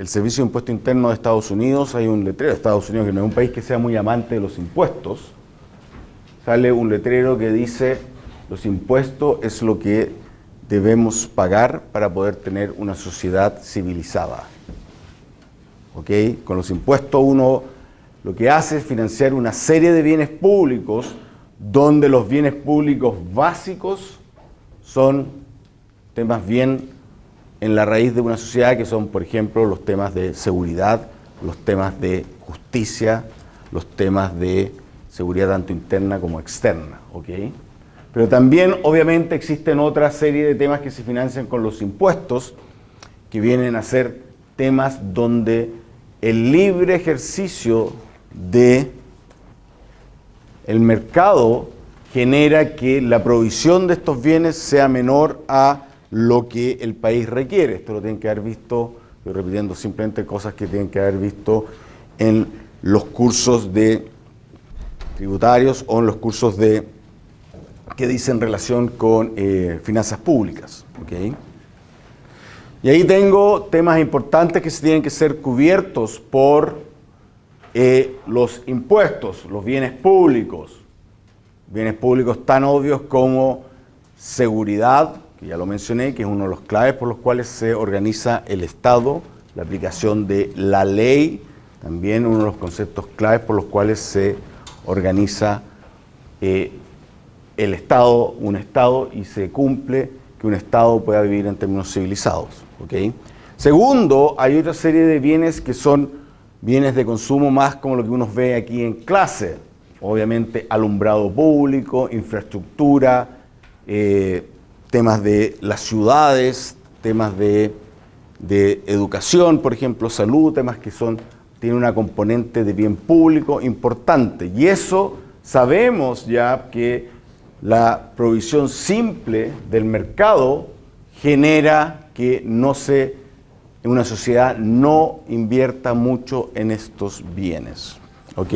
el Servicio de Impuesto Interno de Estados Unidos, hay un letrero de Estados Unidos, que no es un país que sea muy amante de los impuestos, sale un letrero que dice: los impuestos es lo que debemos pagar para poder tener una sociedad civilizada. ¿Ok? Con los impuestos uno lo que hace es financiar una serie de bienes públicos, donde los bienes públicos básicos son temas bien en la raíz de una sociedad, que son, por ejemplo, los temas de seguridad, los temas de justicia, los temas de seguridad tanto interna como externa. ¿Ok? Pero también, obviamente, existen otra serie de temas que se financian con los impuestos, que vienen a ser temas donde el libre ejercicio de el mercado genera que la provisión de estos bienes sea menor a lo que el país requiere. Esto lo tienen que haber visto, estoy repitiendo simplemente cosas que tienen que haber visto en los cursos de tributarios o en los cursos de que dicen relación con finanzas públicas. ¿Okay? Y ahí tengo temas importantes que se tienen que ser cubiertos por los impuestos, los bienes públicos. Bienes públicos tan obvios como seguridad, que ya lo mencioné, que es uno de los claves por los cuales se organiza el Estado, la aplicación de la ley, también uno de los conceptos claves por los cuales se organiza el Estado, un Estado, y se cumple que un Estado pueda vivir en términos civilizados. ¿Okay? Segundo, hay otra serie de bienes que son bienes de consumo más como lo que uno ve aquí en clase. Obviamente alumbrado público, infraestructura, temas de las ciudades, temas de educación, por ejemplo, salud, temas que tienen una componente de bien público importante. Y eso sabemos ya que la provisión simple del mercado genera que una sociedad no invierta mucho en estos bienes. ¿Ok?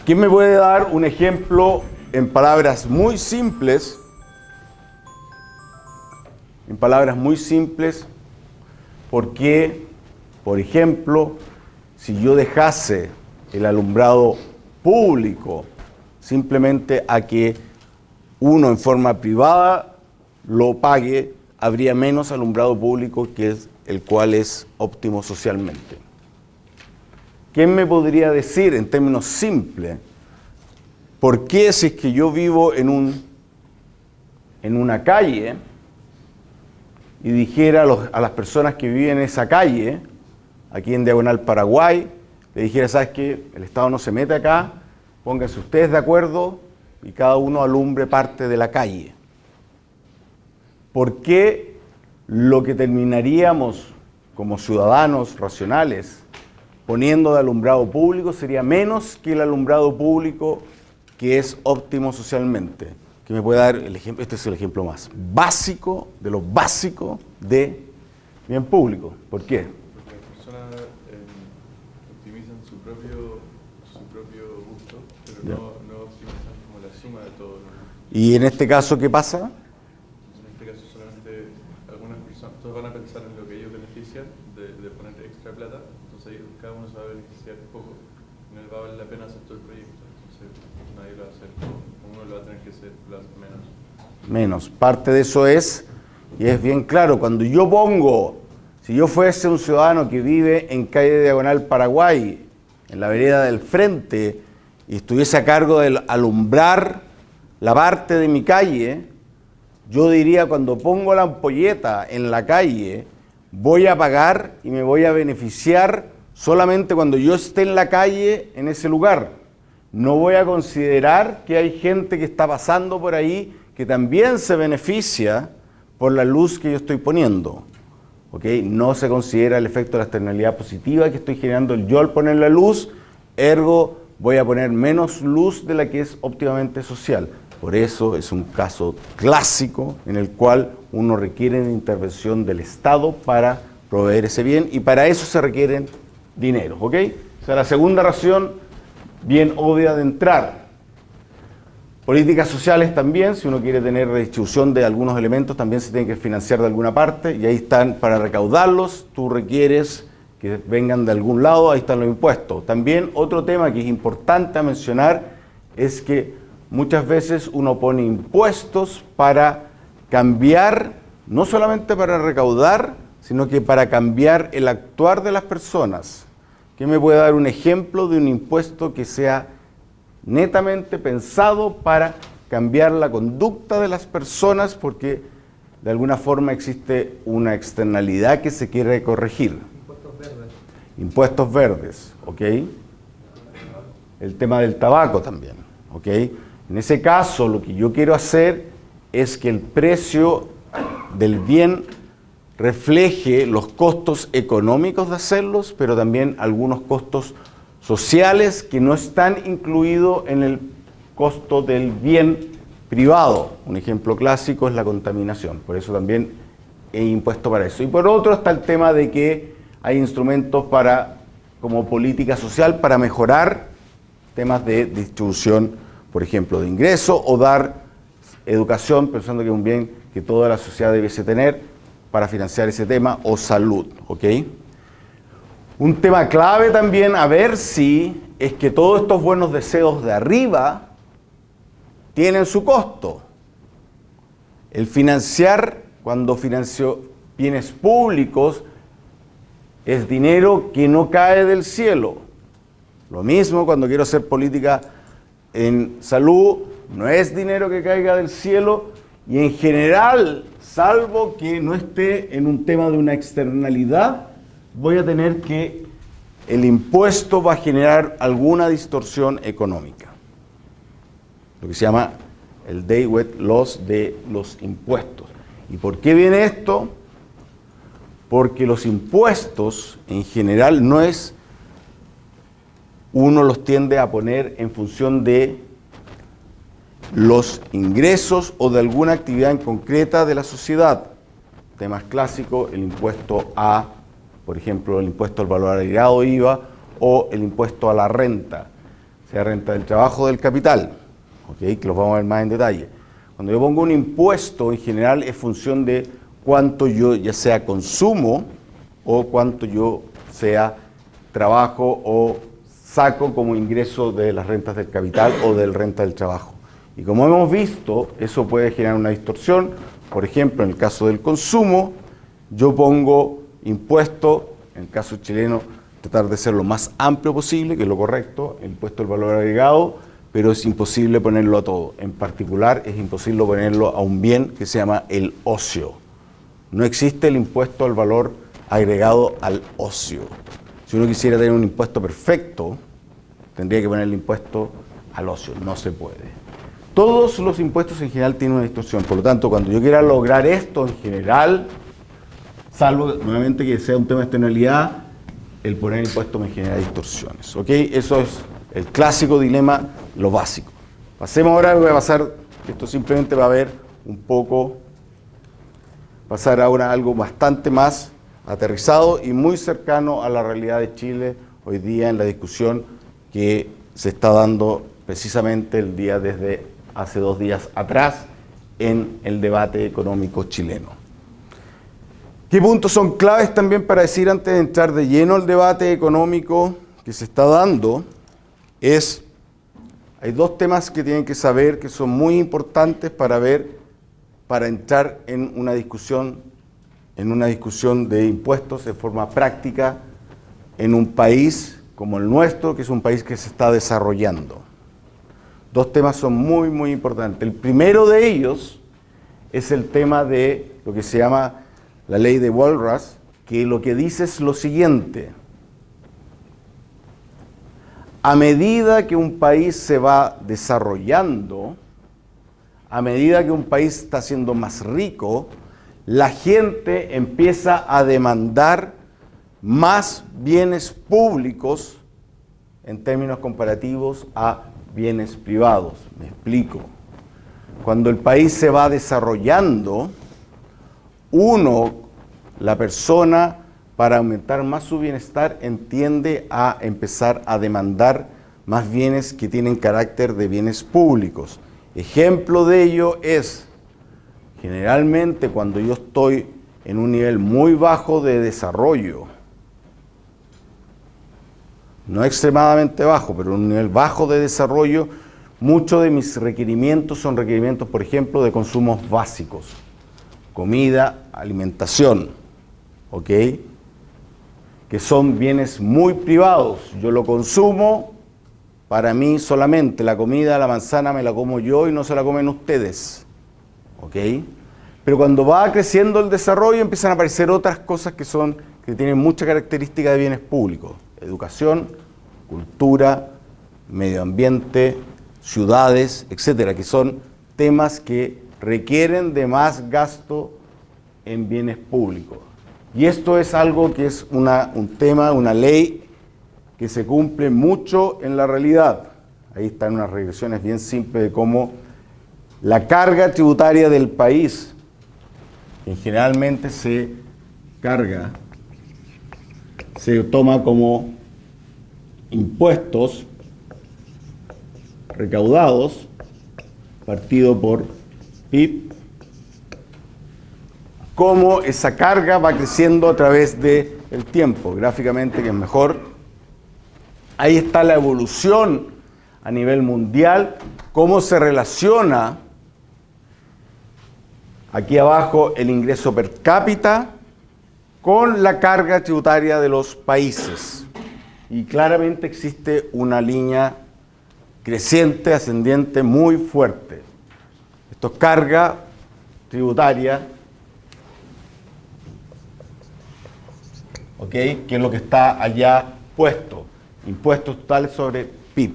¿Quién me puede dar un ejemplo en palabras muy simples? En palabras muy simples, ¿por qué, por ejemplo, si yo dejase el alumbrado público simplemente a que uno en forma privada lo pague, habría menos alumbrado público que el cual es óptimo socialmente? ¿Quién me podría decir en términos simples por qué, si es que yo vivo en una calle y dijera a las personas que viven en esa calle, aquí en Diagonal Paraguay, le dijera: ¿sabes qué? El Estado no se mete acá, pónganse ustedes de acuerdo y cada uno alumbre parte de la calle? ¿Por qué lo que terminaríamos como ciudadanos racionales poniendo de alumbrado público sería menos que el alumbrado público que es óptimo socialmente? ¿Que me puede dar el ejemplo? Este es el ejemplo más básico de lo básico de bien público. ¿Por qué? Porque las personas optimizan su propio gusto, pero no optimizan como la suma de todo, ¿no? ¿Y en este caso qué pasa? En este caso solamente algunas personas, todos van a pensar en lo que ellos benefician de poner extra plata, entonces cada uno se va a beneficiar poco, y no les va a valer la pena hacer todo el proyecto, entonces nadie lo va a hacer, uno lo va a tener que hacer menos. Menos, parte de eso es, y es bien claro, cuando yo pongo, si yo fuese un ciudadano que vive en calle Diagonal Paraguay, en la vereda del frente, y estuviese a cargo de alumbrar la parte de mi calle, yo diría: cuando pongo la ampolleta en la calle, voy a pagar y me voy a beneficiar solamente cuando yo esté en la calle, en ese lugar. No voy a considerar que hay gente que está pasando por ahí que también se beneficia por la luz que yo estoy poniendo. ¿Ok? No se considera el efecto de la externalidad positiva que estoy generando yo al poner la luz, ergo voy a poner menos luz de la que es óptimamente social. Por eso es un caso clásico en el cual uno requiere una intervención del Estado para proveer ese bien, y para eso se requieren dinero. ¿Ok? O sea, la segunda razón bien obvia de entrar. Políticas sociales también, si uno quiere tener redistribución de algunos elementos, también se tiene que financiar de alguna parte, y ahí están para recaudarlos. Tú requieres que vengan de algún lado, ahí están los impuestos. También otro tema que es importante a mencionar es que muchas veces uno pone impuestos para cambiar, no solamente para recaudar, sino que para cambiar el actuar de las personas. ¿Qué me puede dar un ejemplo de un impuesto que sea netamente pensado para cambiar la conducta de las personas porque de alguna forma existe una externalidad que se quiere corregir? Impuestos verdes. Impuestos verdes, ¿ok? El tema del tabaco también, ¿ok? En ese caso, lo que yo quiero hacer es que el precio del bien refleje los costos económicos de hacerlos, pero también algunos costos sociales que no están incluidos en el costo del bien privado. Un ejemplo clásico es la contaminación, por eso también he impuesto para eso. Y por otro está el tema de que hay instrumentos como política social para mejorar temas de distribución, por ejemplo, de ingresos o dar educación, pensando que es un bien que toda la sociedad debiese tener para financiar ese tema, o salud, ¿ok? Un tema clave también a ver si es que todos estos buenos deseos de arriba tienen su costo. El financiar, cuando financio bienes públicos, es dinero que no cae del cielo. Lo mismo cuando quiero hacer política en salud, no es dinero que caiga del cielo y en general, salvo que no esté en un tema de una externalidad, voy a tener que el impuesto va a generar alguna distorsión económica. Lo que se llama el day weight loss de los impuestos. ¿Y por qué viene esto? Porque los impuestos en general no es, uno los tiende a poner en función de los ingresos o de alguna actividad en concreta de la sociedad. Temas clásicos, el impuesto a, por ejemplo, el impuesto al valor agregado IVA o el impuesto a la renta, sea renta del trabajo o del capital, ¿okay? Que los vamos a ver más en detalle. Cuando yo pongo un impuesto, en general es función de cuánto yo ya sea consumo o cuánto yo sea trabajo o saco como ingreso de las rentas del capital o del renta del trabajo. Y como hemos visto, eso puede generar una distorsión. Por ejemplo, en el caso del consumo, yo pongo impuesto, en el caso chileno, tratar de ser lo más amplio posible, que es lo correcto, el impuesto al valor agregado, pero es imposible ponerlo a todo. En particular, es imposible ponerlo a un bien que se llama el ocio. No existe el impuesto al valor agregado al ocio. Si uno quisiera tener un impuesto perfecto, tendría que poner el impuesto al ocio. No se puede. Todos los impuestos en general tienen una distorsión. Por lo tanto, cuando yo quiera lograr esto en general, salvo nuevamente que sea un tema de externalidad, el poner impuestos me genera distorsiones. ¿Ok? Eso es el clásico dilema, lo básico. Pasemos ahora, voy a pasar, esto simplemente va a ver un poco, pasar ahora a algo bastante más aterrizado y muy cercano a la realidad de Chile hoy día en la discusión que se está dando precisamente el día desde hace 2 días atrás en el debate económico chileno. ¿Qué puntos son claves también para decir antes de entrar de lleno al debate económico que se está dando? Hay 2 temas que tienen que saber que son muy importantes para entrar en una discusión de impuestos de forma práctica en un país como el nuestro, que es un país que se está desarrollando. 2 temas son muy, muy importantes. El primero de ellos es el tema de lo que se llama la ley de Walras, que lo que dice es lo siguiente. A medida que un país se va desarrollando, a medida que un país está siendo más rico, la gente empieza a demandar más bienes públicos en términos comparativos a bienes privados. Me explico. Cuando el país se va desarrollando, la persona, para aumentar más su bienestar, tiende a empezar a demandar más bienes que tienen carácter de bienes públicos. Ejemplo de ello es, generalmente cuando yo estoy en un nivel muy bajo de desarrollo, no extremadamente bajo, pero un nivel bajo de desarrollo, muchos de mis requerimientos son requerimientos, por ejemplo, de consumos básicos, comida, alimentación, ¿ok? Que son bienes muy privados. Yo lo consumo para mí solamente. La comida, la manzana me la como yo y no se la comen ustedes, ¿ok? Pero cuando va creciendo el desarrollo empiezan a aparecer otras cosas que tienen mucha característica de bienes públicos. Educación, cultura, medio ambiente, ciudades, etcétera, que son temas que requieren de más gasto en bienes públicos. Y esto es algo que es un tema, una ley que se cumple mucho en la realidad. Ahí están unas regresiones bien simples de cómo la carga tributaria del país, que generalmente se toma como impuestos recaudados, partido por PIB, cómo esa carga va creciendo a través del tiempo, gráficamente, que es mejor. Ahí está la evolución a nivel mundial, cómo se relaciona aquí abajo el ingreso per cápita con la carga tributaria de los países. Y claramente existe una línea creciente, ascendiente, muy fuerte. Esto es carga tributaria, ¿ok? Que es lo que está allá puesto. Impuestos totales sobre PIB.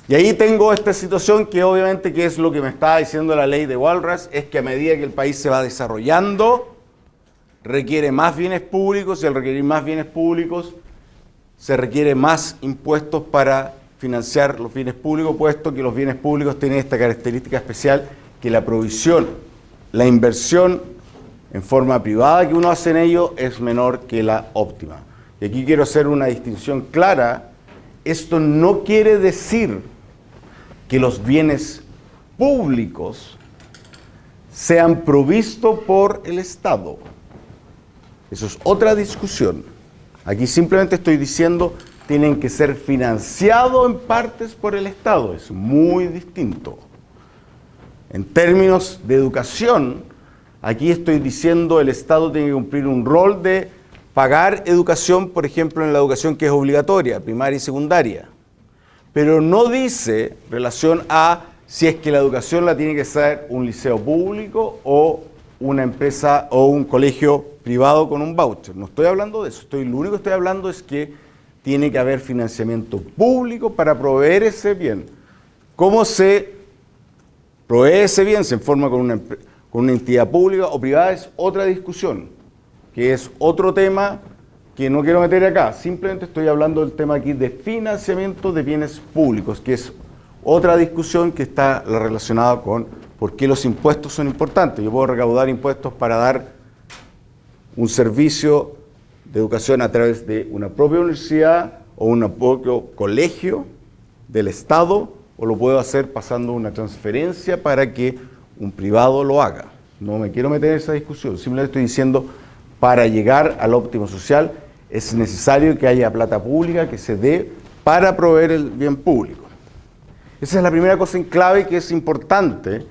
Y ahí tengo esta situación que obviamente, que es lo que me está diciendo la ley de Walras, es que a medida que el país se va desarrollando, requiere más bienes públicos, y al requerir más bienes públicos, se requiere más impuestos para financiar los bienes públicos, puesto que los bienes públicos tienen esta característica especial, que la provisión, la inversión en forma privada que uno hace en ellos es menor que la óptima. Y aquí quiero hacer una distinción clara. Esto no quiere decir que los bienes públicos sean provistos por el Estado. Eso es otra discusión. Aquí simplemente estoy diciendo, tienen que ser financiados en partes por el Estado. Es muy distinto. En términos de educación, aquí estoy diciendo el Estado tiene que cumplir un rol de pagar educación, por ejemplo, en la educación que es obligatoria, primaria y secundaria. Pero no dice relación a si es que la educación la tiene que ser un liceo público o una empresa o un colegio privado con un voucher. No estoy hablando de eso. Lo único que estoy hablando es que tiene que haber financiamiento público para proveer ese bien. ¿Cómo se provee ese bien? ¿Se informa con una entidad pública o privada? Es otra discusión, que es otro tema que no quiero meter acá. Simplemente estoy hablando del tema aquí de financiamiento de bienes públicos, que es otra discusión que está relacionada con por qué los impuestos son importantes. Yo puedo recaudar impuestos para dar un servicio de educación a través de una propia universidad o un propio colegio del Estado, o lo puedo hacer pasando una transferencia para que un privado lo haga. No me quiero meter en esa discusión, simplemente estoy diciendo, para llegar al óptimo social es necesario que haya plata pública que se dé para proveer el bien público. Esa es la primera cosa en clave que es importante,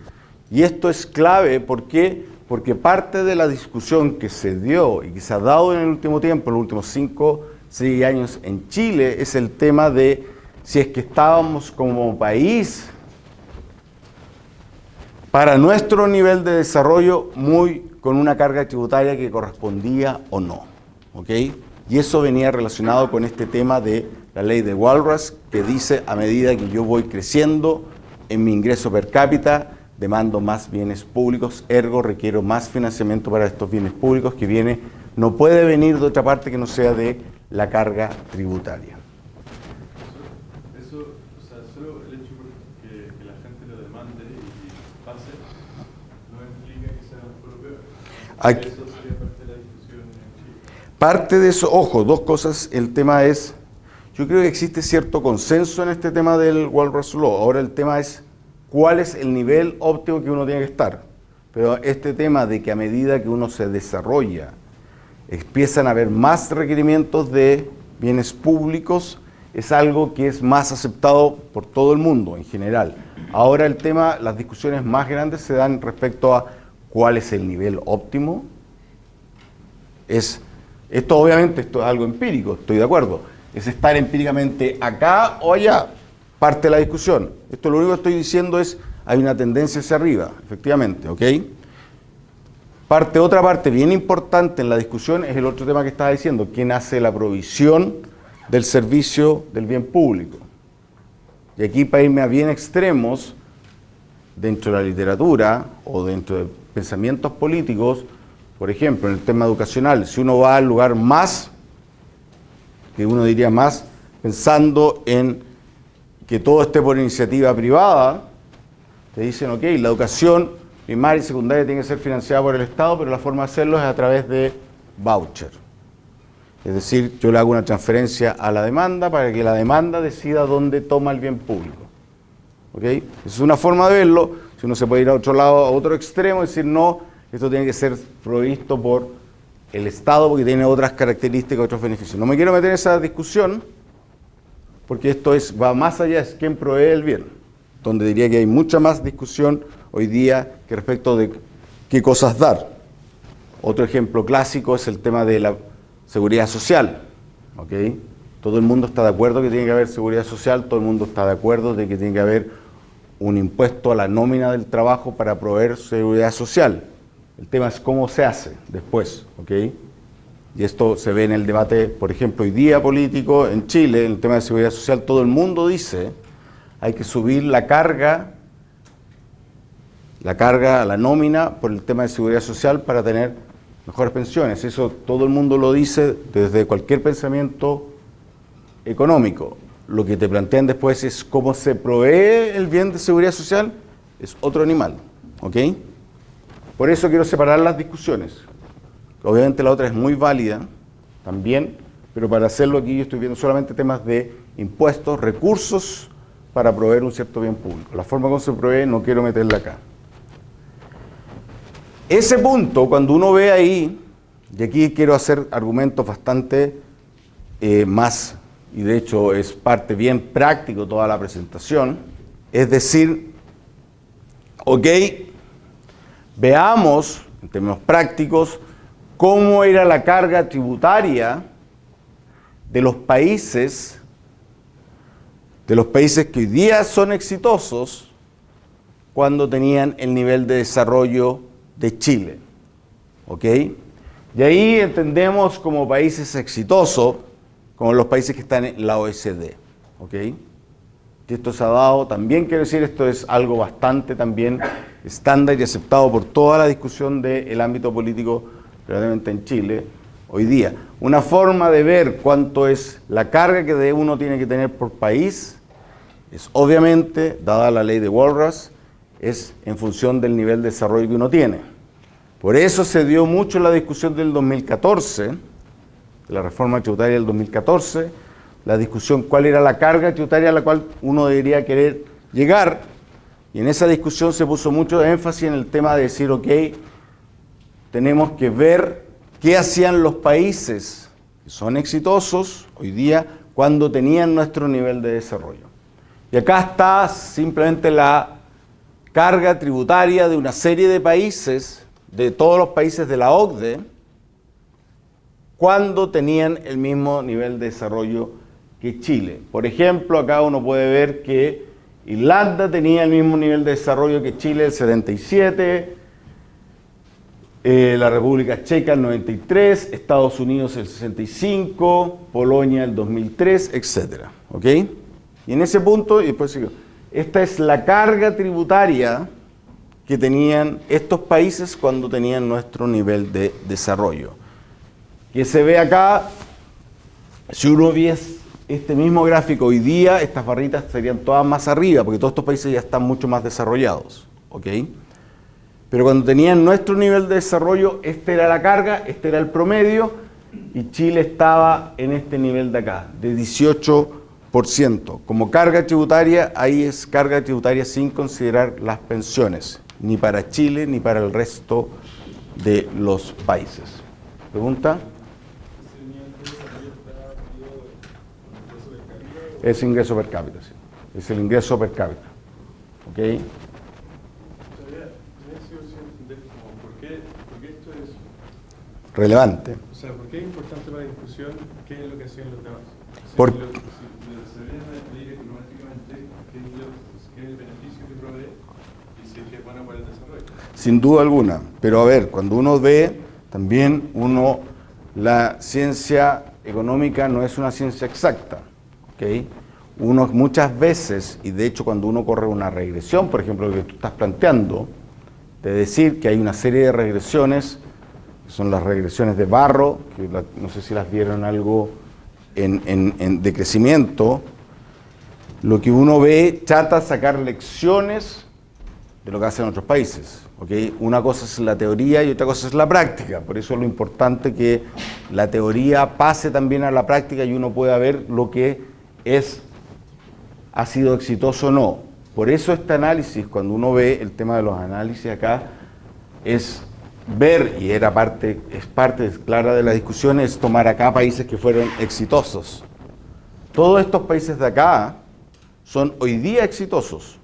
y esto es clave, ¿por qué? Porque parte de la discusión que se dio y que se ha dado en el último tiempo, en los últimos 5, 6 años en Chile, es el tema de si es que estábamos como país, para nuestro nivel de desarrollo, con una carga tributaria que correspondía o no, ¿ok? Y eso venía relacionado con este tema de la ley de Walras, que dice, a medida que yo voy creciendo en mi ingreso per cápita, demando más bienes públicos, ergo requiero más financiamiento para estos bienes públicos, que no puede venir de otra parte que no sea de la carga tributaria. Eso, o sea, solo el hecho de que la gente lo demande y pase, no implica que sea mejor o peor. Eso sería parte de la discusión en Chile. Parte de eso, ojo, dos cosas. El tema es, yo creo que existe cierto consenso en este tema del Walras Law. Ahora el tema es cuál es el nivel óptimo que uno tiene que estar. Pero este tema de que a medida que uno se desarrolla, empiezan a haber más requerimientos de bienes públicos, es algo que es más aceptado por todo el mundo en general. Ahora el tema, las discusiones más grandes se dan respecto a cuál es el nivel óptimo. Esto obviamente esto es algo empírico, estoy de acuerdo. Es estar empíricamente acá o allá, parte de la discusión. Esto lo único que estoy diciendo es, hay una tendencia hacia arriba, efectivamente, ¿ok? Otra parte bien importante en la discusión es el otro tema que estaba diciendo, quién hace la provisión del servicio del bien público. Y aquí, para irme a bien extremos, dentro de la literatura o dentro de pensamientos políticos, por ejemplo, en el tema educacional, si uno va al lugar más, que uno diría más, pensando en que todo esté por iniciativa privada, te dicen, ok, la educación primaria y secundaria tiene que ser financiada por el Estado, pero la forma de hacerlo es a través de voucher. Es decir, yo le hago una transferencia a la demanda para que la demanda decida dónde toma el bien público. ¿Ok? Esa es una forma de verlo. Si uno se puede ir a otro lado, a otro extremo, y decir, no, esto tiene que ser provisto por el Estado porque tiene otras características, otros beneficios. No me quiero meter en esa discusión, porque esto va más allá, es quién provee el bien, donde diría que hay mucha más discusión hoy día que respecto de qué cosas dar. Otro ejemplo clásico es el tema de la seguridad social. ¿Ok? Todo el mundo está de acuerdo que tiene que haber seguridad social, todo el mundo está de acuerdo de que tiene que haber un impuesto a la nómina del trabajo para proveer seguridad social. El tema es cómo se hace después, ¿ok? Y esto se ve en el debate, por ejemplo, hoy día político en Chile, en el tema de seguridad social, todo el mundo dice hay que subir la carga a la nómina por el tema de seguridad social para tener mejores pensiones. Eso todo el mundo lo dice desde cualquier pensamiento económico. Lo que te plantean después es cómo se provee el bien de seguridad social, es otro animal, ¿ok? Por eso quiero separar las discusiones. Obviamente la otra es muy válida también, pero para hacerlo aquí yo estoy viendo solamente temas de impuestos, recursos para proveer un cierto bien público. La forma como se provee no quiero meterla acá. Ese punto, cuando uno ve ahí, y aquí quiero hacer argumentos bastante más, y de hecho es parte bien práctico toda la presentación, es decir, ok, veamos en términos prácticos cómo era la carga tributaria de los países que hoy día son exitosos cuando tenían el nivel de desarrollo de Chile. ¿Ok? Y ahí entendemos como países exitosos, como los países que están en la OECD. ¿Ok? Y esto se ha dado, también quiero decir, esto es algo bastante también estándar y aceptado por toda la discusión del ámbito político, realmente en Chile, hoy día. Una forma de ver cuánto es la carga que uno tiene que tener por país es obviamente, dada la ley de Walras, es en función del nivel de desarrollo que uno tiene. Por eso se dio mucho la discusión del 2014, de la reforma tributaria del 2014, la discusión cuál era la carga tributaria a la cual uno debería querer llegar, y en esa discusión se puso mucho énfasis en el tema de decir, ok, tenemos que ver qué hacían los países que son exitosos hoy día cuando tenían nuestro nivel de desarrollo. Y acá está simplemente la carga tributaria de una serie de países, de todos los países de la OCDE, cuando tenían el mismo nivel de desarrollo que Chile. Por ejemplo, acá uno puede ver que Irlanda tenía el mismo nivel de desarrollo que Chile, el 77, la República Checa el 93, Estados Unidos el 65, Polonia el 2003, etc. ¿Ok? Y en ese punto, y después sigo, esta es la carga tributaria que tenían estos países cuando tenían nuestro nivel de desarrollo. Que se ve acá, si uno viese este mismo gráfico hoy día, estas barritas serían todas más arriba, porque todos estos países ya están mucho más desarrollados. ¿Ok? Pero cuando tenían nuestro nivel de desarrollo, esta era la carga, este era el promedio, y Chile estaba en este nivel de acá, de 18%. Como carga tributaria, ahí es carga tributaria sin considerar las pensiones, ni para Chile ni para el resto de los países. ¿Pregunta? Es ingreso per cápita, sí. Es el ingreso per cápita. ¿Ok? Todavía sigo sin entender por qué esto es Relevante. O sea, ¿por qué es importante para la discusión qué es lo que hacen los demás? Si Por- se deberían medir económicamente qué es el beneficio que provee y si es que es bueno para el desarrollo. Sin duda alguna. Pero a ver, cuando uno ve, también la ciencia económica no es una ciencia exacta. ¿Ok? Uno muchas veces, y de hecho cuando uno corre una regresión, por ejemplo, lo que tú estás planteando, de decir que hay una serie de regresiones, que son las regresiones de Barro, que no sé si las vieron algo de crecimiento, lo que uno ve trata de sacar lecciones de lo que hacen otros países. ¿Okay? Una cosa es la teoría y otra cosa es la práctica. Por eso es lo importante que la teoría pase también a la práctica y uno pueda ver lo que ha sido exitoso o no. Por eso este análisis, cuando uno ve el tema de los análisis acá, es ver, y es parte clara de la discusión, es tomar acá países que fueron exitosos. Todos estos países de acá son hoy día exitosos.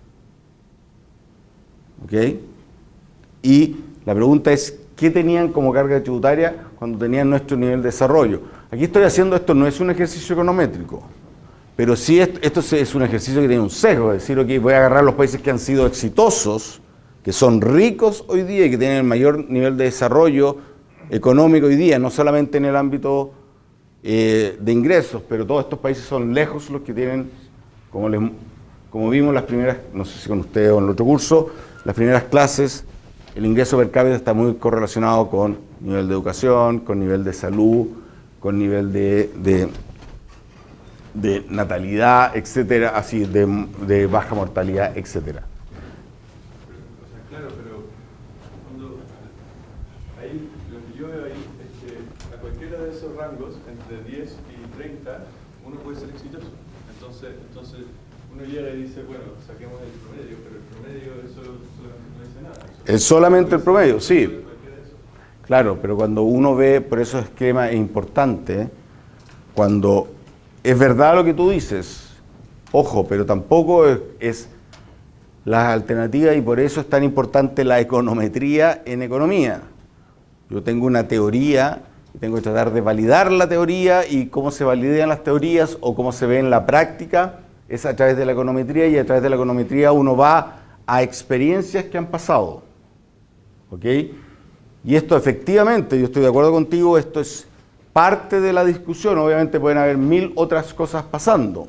¿Ok? Y la pregunta es, ¿qué tenían como carga tributaria cuando tenían nuestro nivel de desarrollo? Aquí estoy haciendo esto, no es un ejercicio econométrico, pero sí esto es un ejercicio que tiene un sesgo, es decir, ok, voy a agarrar los países que han sido exitosos, que son ricos hoy día y que tienen el mayor nivel de desarrollo económico hoy día, no solamente en el ámbito de ingresos, pero todos estos países son lejos los que tienen, como vimos las primeras, no sé si con ustedes o en el otro curso, las primeras clases, el ingreso per cápita está muy correlacionado con nivel de educación, con nivel de salud, con nivel de natalidad, etcétera, así, de baja mortalidad, etcétera. O sea, claro, pero cuando ahí, lo que yo veo ahí es que a cualquiera de esos rangos, entre 10 y 30, uno puede ser exitoso. Entonces uno llega y dice, bueno, saquemos el promedio, pero el promedio eso solamente no dice nada. Es solamente el promedio, sí. Cualquiera de esos. Claro, pero cuando uno ve, por eso esquema es importante, cuando es verdad lo que tú dices, ojo, pero tampoco es la alternativa y por eso es tan importante la econometría en economía. Yo tengo una teoría, y tengo que tratar de validar la teoría y cómo se validan las teorías o cómo se ve en la práctica, es a través de la econometría y a través de la econometría uno va a experiencias que han pasado. ¿Ok? Y esto efectivamente, yo estoy de acuerdo contigo, esto es parte de la discusión, obviamente pueden haber 1000 otras cosas pasando,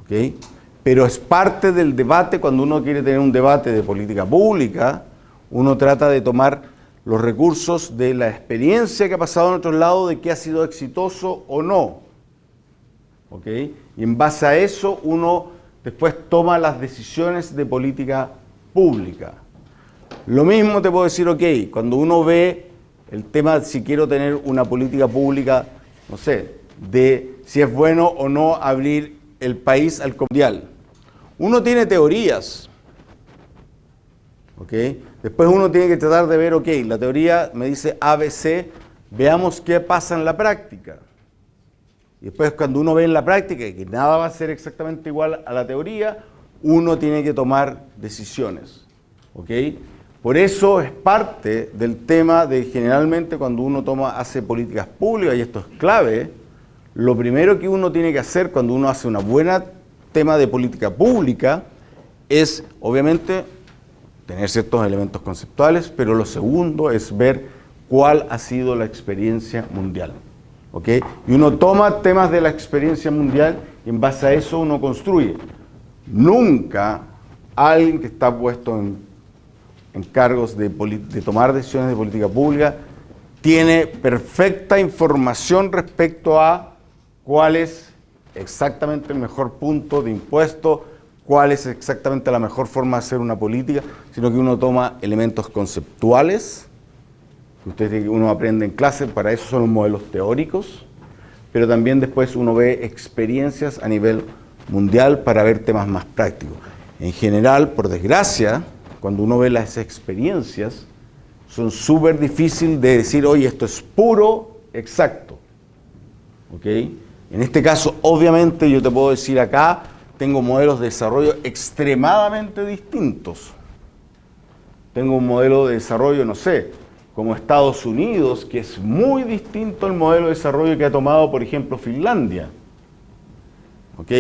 ¿ok? Pero es parte del debate. Cuando uno quiere tener un debate de política pública, uno trata de tomar los recursos de la experiencia que ha pasado en otros lados, de qué ha sido exitoso o no, ¿ok? Y en base a eso uno después toma las decisiones de política pública. Lo mismo te puedo decir, ok, cuando uno ve el tema, si quiero tener una política pública, no sé, de si es bueno o no abrir el país al mundial. Uno tiene teorías, ¿ok? Después uno tiene que tratar de ver, ok, la teoría me dice ABC, veamos qué pasa en la práctica. Y después cuando uno ve en la práctica que nada va a ser exactamente igual a la teoría, uno tiene que tomar decisiones, ¿ok? Por eso es parte del tema de generalmente cuando uno hace políticas públicas, y esto es clave, lo primero que uno tiene que hacer cuando uno hace una buena tema de política pública es, obviamente, tener ciertos elementos conceptuales, pero lo segundo es ver cuál ha sido la experiencia mundial. ¿Ok? Y uno toma temas de la experiencia mundial y en base a eso uno construye. Nunca alguien que está puesto en cargos de tomar decisiones de política pública tiene perfecta información respecto a cuál es exactamente el mejor punto de impuesto, cuál es exactamente la mejor forma de hacer una política, sino que uno toma elementos conceptuales, que uno aprende en clase, para eso son los modelos teóricos, pero también después uno ve experiencias a nivel mundial para ver temas más prácticos. En general, por desgracia, cuando uno ve las experiencias, son súper difíciles de decir, oye, esto es puro exacto. ¿Ok? En este caso, obviamente, yo te puedo decir acá, tengo modelos de desarrollo extremadamente distintos. Tengo un modelo de desarrollo, no sé, como Estados Unidos, que es muy distinto al modelo de desarrollo que ha tomado, por ejemplo, Finlandia. ¿Ok?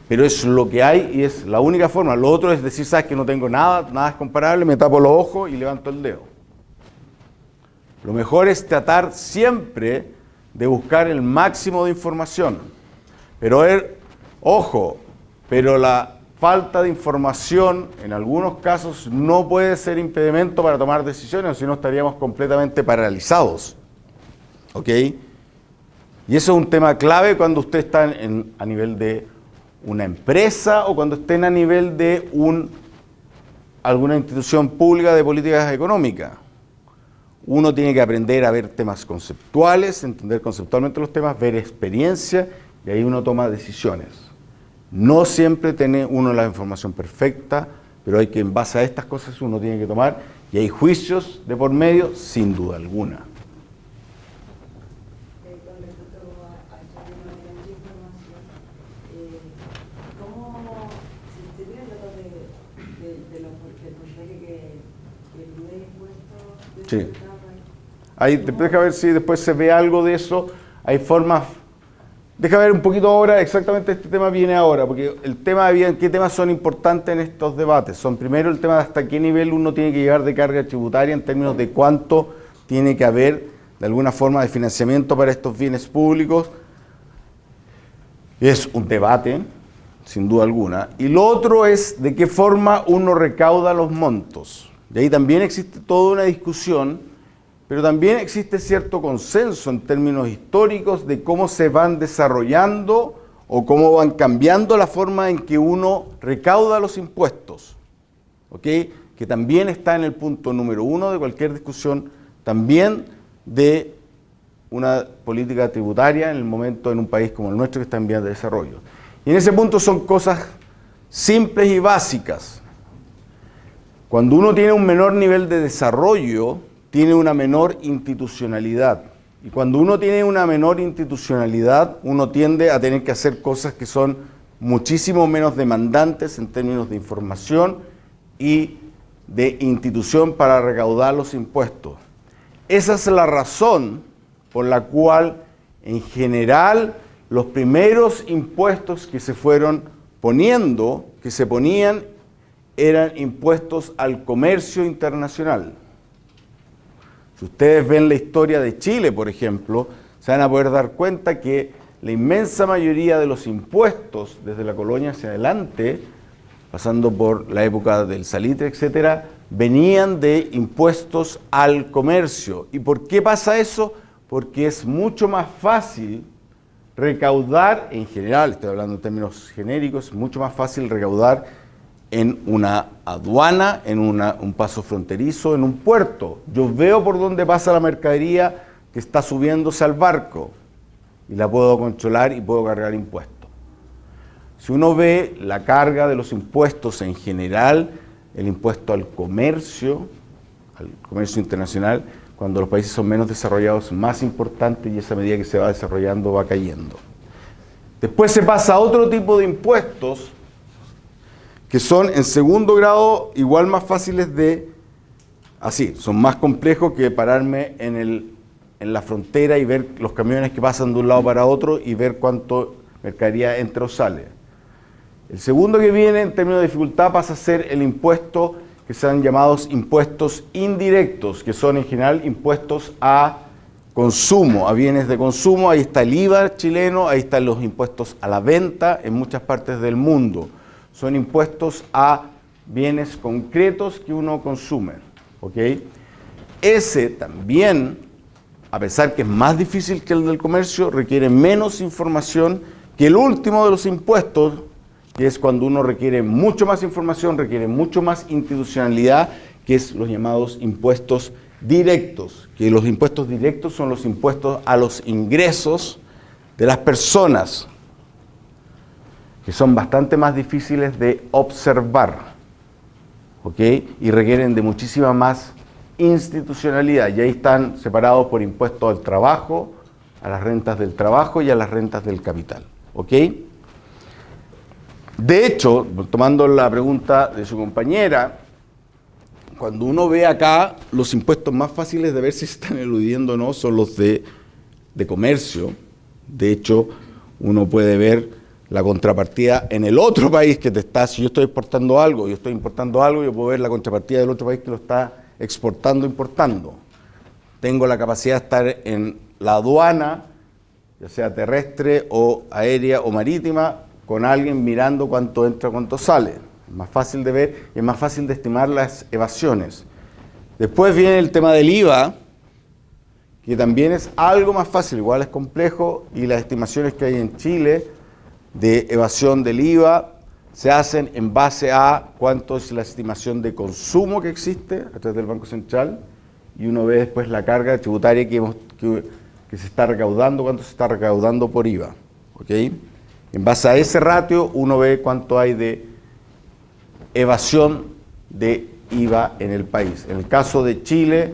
Pero es lo que hay y es la única forma. Lo otro es decir, sabes que no tengo nada, nada es comparable, me tapo los ojos y levanto el dedo. Lo mejor es tratar siempre de buscar el máximo de información. Pero, ojo, pero la falta de información en algunos casos no puede ser impedimento para tomar decisiones, si no estaríamos completamente paralizados. ¿Ok? Y eso es un tema clave cuando usted está a nivel de una empresa o cuando estén a nivel de alguna institución pública de políticas económicas. Uno tiene que aprender a ver temas conceptuales, entender conceptualmente los temas, ver experiencia y ahí uno toma decisiones. No siempre tiene uno la información perfecta, pero hay que, en base a estas cosas, uno tiene que tomar, y hay juicios de por medio, sin duda alguna. Con respecto a esta tecnología de información, ¿cómo, si usted tiene datos del porcentaje que pide impuestos? Sí. Ahí, deja ver si después se ve algo de eso. Hay formas. Deja ver un poquito ahora, exactamente este tema viene ahora, porque el tema de qué temas son importantes en estos debates. Son primero el tema de hasta qué nivel uno tiene que llegar de carga tributaria en términos de cuánto tiene que haber de alguna forma de financiamiento para estos bienes públicos. Es un debate, sin duda alguna. Y lo otro es de qué forma uno recauda los montos. De ahí también existe toda una discusión, pero también existe cierto consenso en términos históricos de cómo se van desarrollando o cómo van cambiando la forma en que uno recauda los impuestos. ¿Ok? Que también está en el punto número 1 de cualquier discusión, también de una política tributaria en el momento en un país como el nuestro que está en vías de desarrollo. Y en ese punto son cosas simples y básicas. Cuando uno tiene un menor nivel de desarrollo, tiene una menor institucionalidad. Y cuando uno tiene una menor institucionalidad, uno tiende a tener que hacer cosas que son muchísimo menos demandantes en términos de información y de institución para recaudar los impuestos. Esa es la razón por la cual, en general, los primeros impuestos que se fueron poniendo, que se ponían, eran impuestos al comercio internacional. Si ustedes ven la historia de Chile, por ejemplo, se van a poder dar cuenta que la inmensa mayoría de los impuestos, desde la colonia hacia adelante, pasando por la época del salitre, etcétera, venían de impuestos al comercio. ¿Y por qué pasa eso? Porque es mucho más fácil recaudar, en general, estoy hablando en términos genéricos, es mucho más fácil recaudar en una aduana, en un paso fronterizo, en un puerto. Yo veo por dónde pasa la mercadería que está subiéndose al barco y la puedo controlar y puedo cargar impuestos. Si uno ve la carga de los impuestos en general, el impuesto al comercio internacional, cuando los países son menos desarrollados, más importante, y esa medida que se va desarrollando va cayendo. Después se pasa a otro tipo de impuestos que son en segundo grado igual más fáciles de, son más complejos que pararme en la frontera y ver los camiones que pasan de un lado para otro y ver cuánto mercadería entra o sale. El segundo que viene en términos de dificultad pasa a ser el impuesto que se han llamados impuestos indirectos, que son en general impuestos a consumo, a bienes de consumo. Ahí está el IVA chileno, ahí están los impuestos a la venta en muchas partes del mundo. Son impuestos a bienes concretos que uno consume. ¿Ok? Ese también, a pesar que es más difícil que el del comercio, requiere menos información que el último de los impuestos, que es cuando uno requiere mucho más información, requiere mucho más institucionalidad, que es los llamados impuestos directos. Que los impuestos directos son los impuestos a los ingresos de las personas, que son bastante más difíciles de observar, ¿ok? Y requieren de muchísima más institucionalidad. Y ahí están separados por impuestos al trabajo, a las rentas del trabajo y a las rentas del capital. ¿Ok? De hecho, tomando la pregunta de su compañera, cuando uno ve acá, los impuestos más fáciles de ver si se están eludiendo o no son los de comercio. De hecho, uno puede ver la contrapartida en el otro país que te está, si yo estoy exportando algo, yo estoy importando algo, yo puedo ver la contrapartida del otro país que lo está exportando, importando. Tengo la capacidad de estar en la aduana, ya sea terrestre o aérea o marítima, con alguien mirando cuánto entra, cuánto sale. Es más fácil de ver y es más fácil de estimar las evasiones. Después viene el tema del IVA, que también es algo más fácil, igual es complejo, y las estimaciones que hay en Chile de evasión del IVA se hacen en base a cuánto es la estimación de consumo que existe a través del Banco Central, y uno ve después la carga tributaria que se está recaudando, cuánto se está recaudando por IVA. ¿Ok? En base a ese ratio uno ve cuánto hay de evasión de IVA en el país. En el caso de Chile,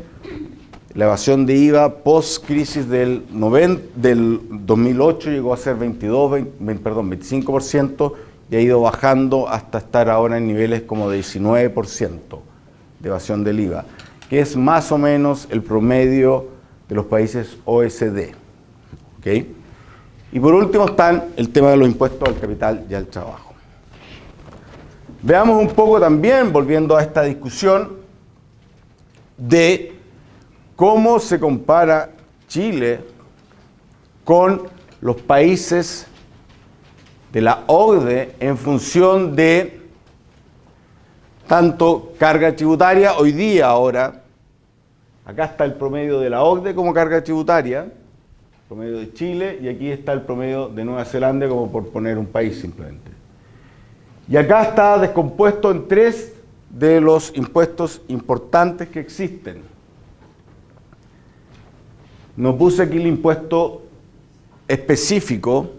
la evasión de IVA post-crisis del 2008 llegó a ser 25% y ha ido bajando hasta estar ahora en niveles como de 19% de evasión del IVA, que es más o menos el promedio de los países OECD. ¿Ok? Y por último están el tema de los impuestos al capital y al trabajo. Veamos un poco también, volviendo a esta discusión, de cómo se compara Chile con los países de la OCDE en función de tanto carga tributaria. Hoy día, ahora, acá está el promedio de la OCDE como carga tributaria, el promedio de Chile, y aquí está el promedio de Nueva Zelanda, como por poner un país simplemente. Y acá está descompuesto en 3 de los impuestos importantes que existen. No puse aquí el impuesto específico,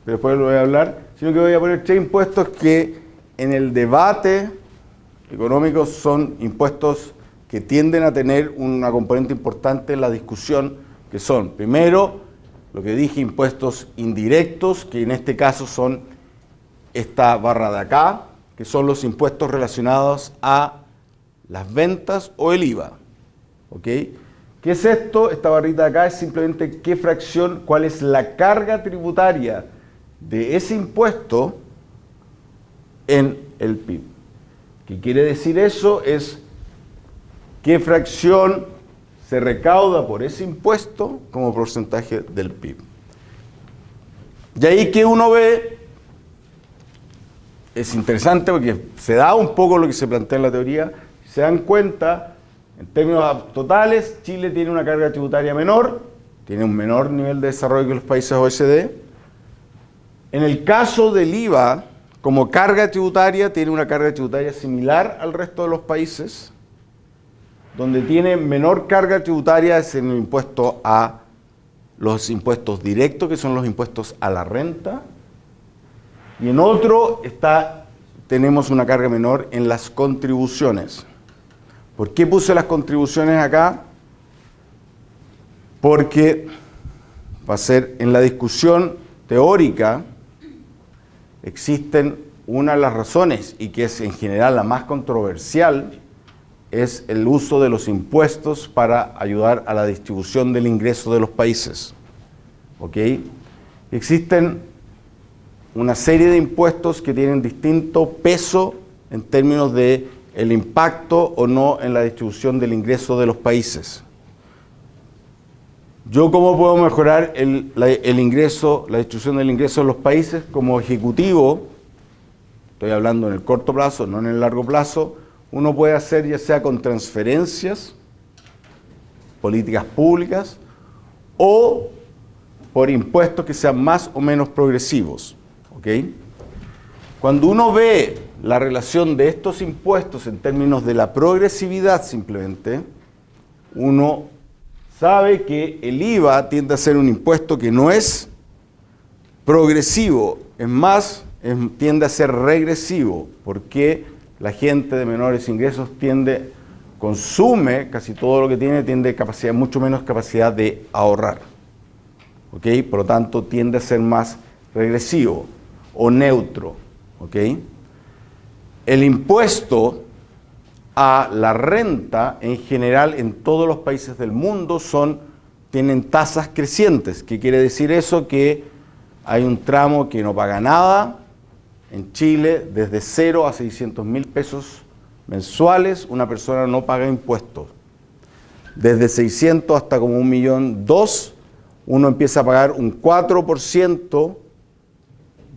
pero después lo voy a hablar, sino que voy a poner 3 impuestos que en el debate económico son impuestos que tienden a tener una componente importante en la discusión, que son, primero, lo que dije, impuestos indirectos, que en este caso son esta barra de acá, que son los impuestos relacionados a las ventas o el IVA. ¿Ok? ¿Qué es esto? Esta barrita de acá es simplemente qué fracción, cuál es la carga tributaria de ese impuesto en el PIB. ¿Qué quiere decir eso? Es qué fracción se recauda por ese impuesto como porcentaje del PIB. Y ahí que uno ve, es interesante porque se da un poco lo que se plantea en la teoría, se dan cuenta, en términos totales, Chile tiene una carga tributaria menor, tiene un menor nivel de desarrollo que los países OECD. En el caso del IVA, como carga tributaria, tiene una carga tributaria similar al resto de los países. Donde tiene menor carga tributaria es en el impuesto a los impuestos directos, que son los impuestos a la renta. Y en otro tenemos una carga menor en las contribuciones. ¿Por qué puse las contribuciones acá? Porque va a ser en la discusión teórica, existen una de las razones, y que es en general la más controversial, es el uso de los impuestos para ayudar a la distribución del ingreso de los países. ¿Ok? Existen una serie de impuestos que tienen distinto peso en términos de el impacto o no en la distribución del ingreso de los países. ¿Yo cómo puedo mejorar el ingreso, la distribución del ingreso de los países? Como ejecutivo, estoy hablando en el corto plazo, no en el largo plazo, uno puede hacer ya sea con transferencias, políticas públicas, o por impuestos que sean más o menos progresivos. ¿Ok? Cuando uno ve la relación de estos impuestos en términos de la progresividad simplemente, uno sabe que el IVA tiende a ser un impuesto que no es progresivo, es más, tiende a ser regresivo, porque la gente de menores ingresos consume casi todo lo que tiene, tiene mucho menos capacidad de ahorrar. ¿ok? Por lo tanto, tiende a ser más regresivo o neutro, ¿ok? El impuesto a la renta, en general, en todos los países del mundo, tienen tasas crecientes. ¿Qué quiere decir eso? Que hay un tramo que no paga nada. En Chile, desde 0 a 600.000 pesos mensuales, una persona no paga impuestos. Desde 600 hasta como 1,2 millones, uno empieza a pagar un 4%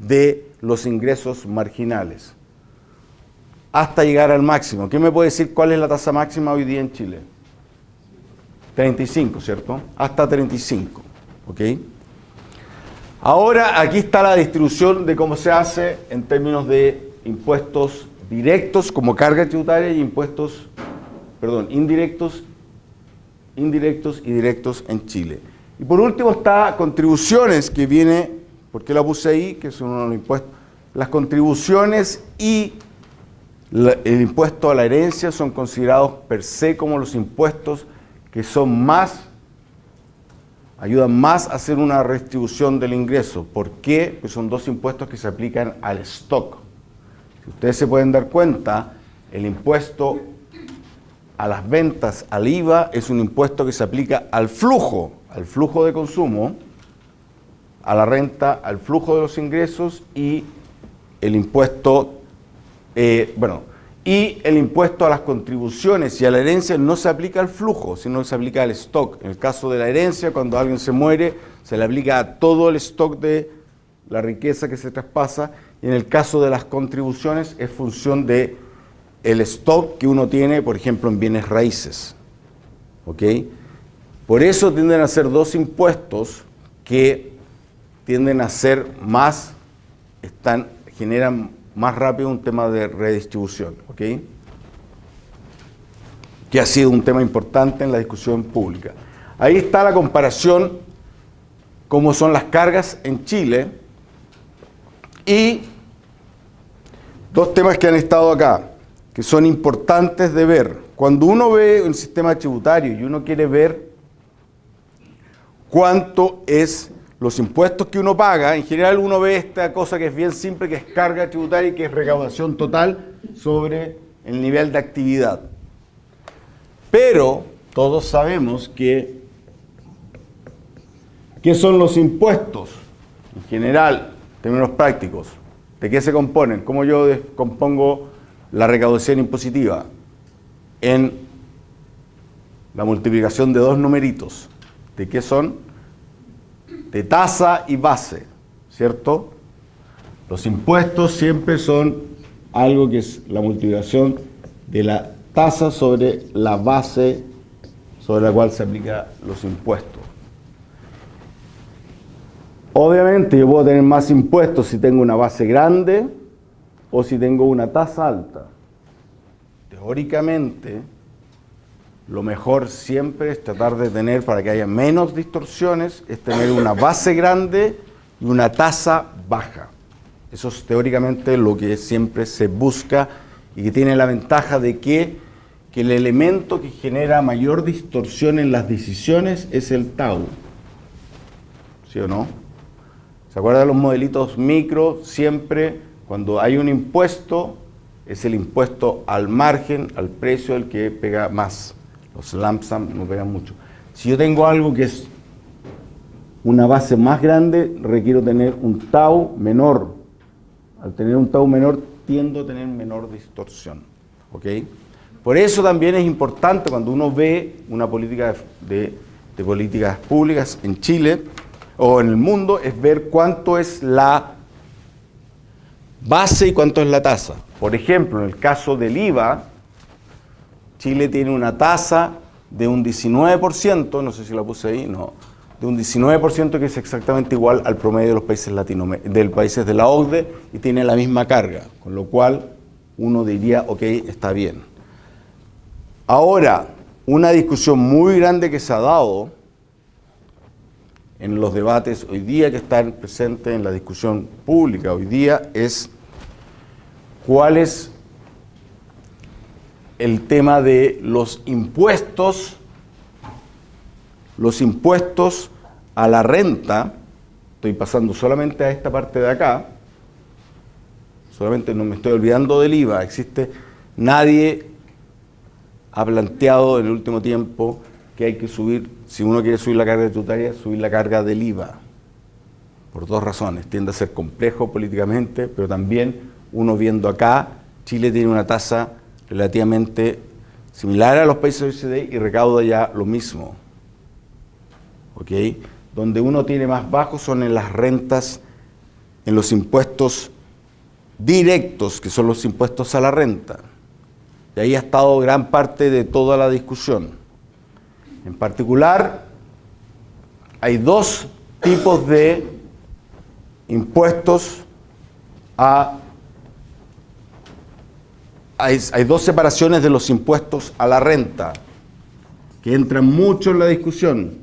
de los ingresos marginales, hasta llegar al máximo. ¿Quién me puede decir cuál es la tasa máxima hoy día en Chile? 35, ¿cierto? Hasta 35, ¿ok? Ahora, aquí está la distribución de cómo se hace en términos de impuestos directos como carga tributaria y impuestos, indirectos y directos en Chile. Y por último está contribuciones, que viene, ¿por qué la puse ahí? Que son uno de los impuestos. Las contribuciones y el impuesto a la herencia son considerados per se como los impuestos que ayudan más a hacer una redistribución del ingreso. ¿Por qué? Pues son dos impuestos que se aplican al stock. Si ustedes se pueden dar cuenta, el impuesto a las ventas, al IVA, es un impuesto que se aplica al flujo de consumo, a la renta, al flujo de los ingresos, y el impuesto, y el impuesto a las contribuciones y a la herencia no se aplica al flujo, sino que se aplica al stock. En el caso de la herencia, cuando alguien se muere, se le aplica a todo el stock de la riqueza que se traspasa, y en el caso de las contribuciones es función de el stock que uno tiene, por ejemplo, en bienes raíces. ¿Ok? Por eso tienden a ser dos impuestos que tienden a ser generan más rápido un tema de redistribución, ¿ok? Que ha sido un tema importante en la discusión pública. Ahí está la comparación, cómo son las cargas en Chile, y dos temas que han estado acá, que son importantes de ver. Cuando uno ve un sistema tributario y uno quiere ver cuánto es los impuestos que uno paga, en general uno ve esta cosa que es bien simple, que es carga tributaria y que es recaudación total sobre el nivel de actividad. Pero todos sabemos ¿qué son los impuestos? En general, en términos prácticos, ¿de qué se componen? ¿Cómo yo compongo la recaudación impositiva? En la multiplicación de dos numeritos. ¿De qué son? De tasa y base, ¿cierto? Los impuestos siempre son algo que es la multiplicación de la tasa sobre la base sobre la cual se aplican los impuestos. Obviamente yo puedo tener más impuestos si tengo una base grande o si tengo una tasa alta. Teóricamente, lo mejor siempre es tratar de tener, para que haya menos distorsiones, es tener una base grande y una tasa baja. Eso es teóricamente lo que siempre se busca y que tiene la ventaja de que el elemento que genera mayor distorsión en las decisiones es el tau. ¿Sí o no? ¿Se acuerdan de los modelitos micro? Siempre cuando hay un impuesto, es el impuesto al margen, al precio, el que pega más. Los lump sum no pegan mucho. Si yo tengo algo que es una base más grande, requiero tener un tau menor. Al tener un tau menor, tiendo a tener menor distorsión. ¿Ok? Por eso también es importante cuando uno ve una política de políticas públicas en Chile o en el mundo, es ver cuánto es la base y cuánto es la tasa. Por ejemplo, en el caso del IVA, Chile tiene una tasa de un 19%, no sé si la puse ahí, no, de un 19% que es exactamente igual al promedio de los países países de la OCDE y tiene la misma carga, con lo cual uno diría, ok, está bien. Ahora, una discusión muy grande que se ha dado en los debates hoy día, que están presentes en la discusión pública hoy día, es cuál es el tema de los impuestos a la renta, estoy pasando solamente a esta parte de acá, solamente no me estoy olvidando del IVA, nadie ha planteado en el último tiempo que hay que subir, si uno quiere subir la carga tributaria, subir la carga del IVA, por dos razones, tiende a ser complejo políticamente, pero también uno viendo acá, Chile tiene una tasa relativamente similar a los países de OECD y recauda ya lo mismo, ¿ok? Donde uno tiene más bajo son en las rentas, en los impuestos directos, que son los impuestos a la renta. Y ahí ha estado gran parte de toda la discusión. En particular, hay dos tipos de impuestos hay dos separaciones de los impuestos a la renta, que entran mucho en la discusión.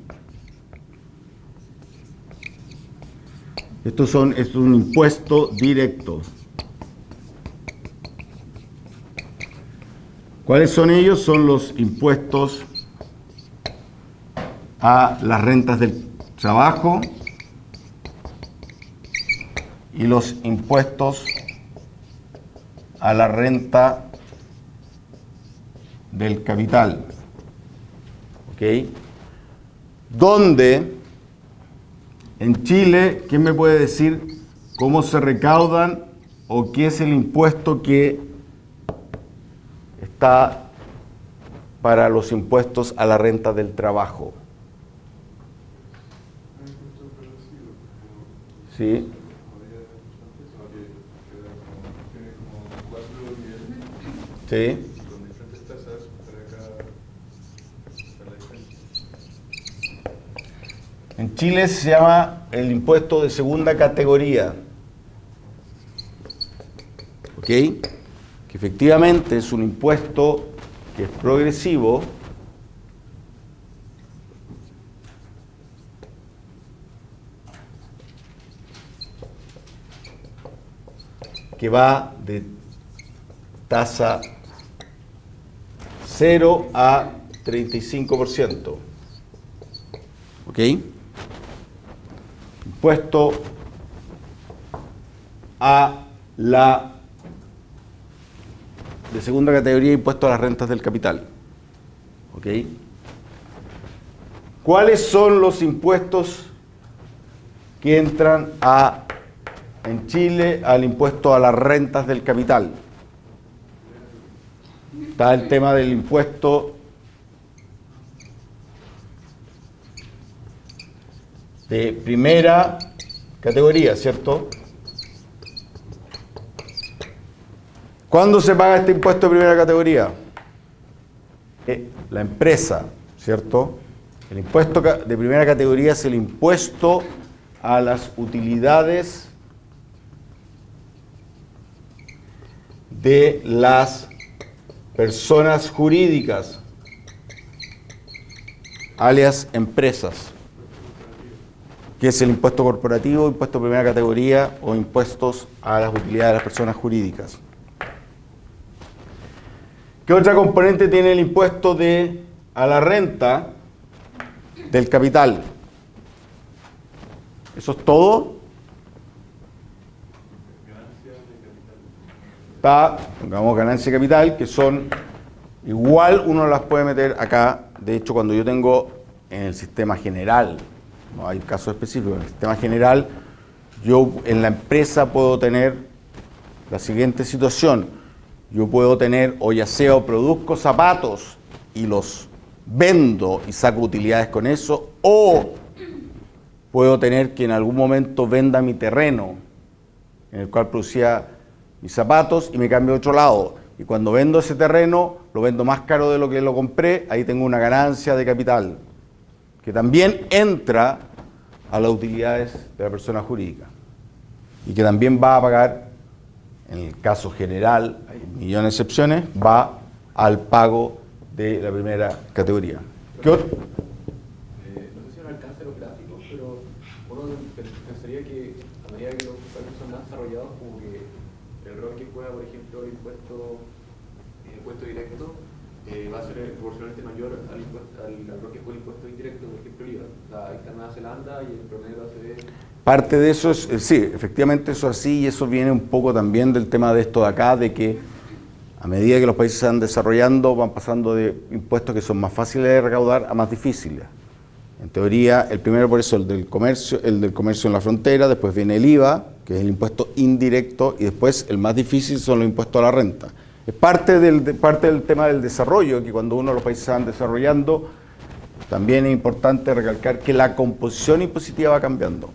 Esto es un impuesto directo. ¿Cuáles son ellos? Son los impuestos a las rentas del trabajo y los impuestos a la renta del capital. ¿Ok? Donde en Chile, ¿quién me puede decir cómo se recaudan o qué es el impuesto que está para los impuestos a la renta del trabajo? ¿Sí? Sí. Con diferentes tasas, para cada la diferencia. En Chile se llama el impuesto de segunda categoría. ¿Ok? Que efectivamente es un impuesto que es progresivo, que va de tasa 0 a 35%. ¿Ok? Impuesto a la de segunda categoría, impuesto a las rentas del capital. ¿Ok? ¿Cuáles son los impuestos que entran en Chile al impuesto a las rentas del capital? Está el tema del impuesto de primera categoría, ¿cierto? ¿Cuándo se paga este impuesto de primera categoría? La empresa, ¿cierto? El impuesto de primera categoría es el impuesto a las utilidades de las personas jurídicas, alias empresas, que es el impuesto corporativo, impuesto de primera categoría o impuestos a las utilidades de las personas jurídicas. ¿Qué otra componente tiene el impuesto a la renta del capital? ¿Eso es todo? Está, pongamos ganancia de capital, que son igual, uno las puede meter acá. De hecho, cuando yo tengo en el sistema general, no hay casos específicos, en el sistema general, yo en la empresa puedo tener la siguiente situación. Yo puedo tener, o ya sea, o produzco zapatos y los vendo y saco utilidades con eso, o puedo tener que en algún momento venda mi terreno en el cual producía mis zapatos y me cambio a otro lado. Y cuando vendo ese terreno, lo vendo más caro de lo que lo compré, ahí tengo una ganancia de capital, que también entra a las utilidades de la persona jurídica y que también va a pagar, en el caso general, hay millones de excepciones, va al pago de la primera categoría. ¿Qué otro? No sé si no alcanza los gráficos, pero uno pensaría que a medida que los países son más desarrollados, como que el rol que juega, por ejemplo, el impuesto directo va a ser proporcionalmente mayor al rol que juega el impuesto indirecto, por ejemplo, el IVA. O sea, ahí está Nueva Zelanda y el promedio de ACB. Parte de eso es, sí, efectivamente eso es así, y eso viene un poco también del tema de esto de acá, de que a medida que los países se van desarrollando, van pasando de impuestos que son más fáciles de recaudar a más difíciles. En teoría, el primero por eso el del comercio en la frontera, después viene el IVA, que es el impuesto indirecto, y después el más difícil son los impuestos a la renta. Es parte del tema del desarrollo, que cuando uno de los países se van desarrollando, también es importante recalcar que la composición impositiva va cambiando.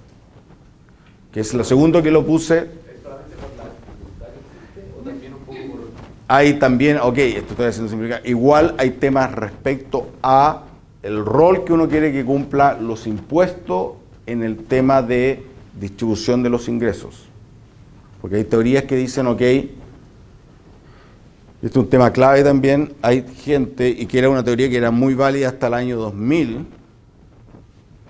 Que es lo segundo que lo puse. ¿Es solamente por la dificultad que existe o también un poco por...? Hay también, ok, esto estoy haciendo simplificar, igual hay temas respecto a el rol que uno quiere que cumpla los impuestos en el tema de distribución de los ingresos. Porque hay teorías que dicen, ok, y esto es un tema clave también, hay gente, y que era una teoría que era muy válida hasta el año 2000,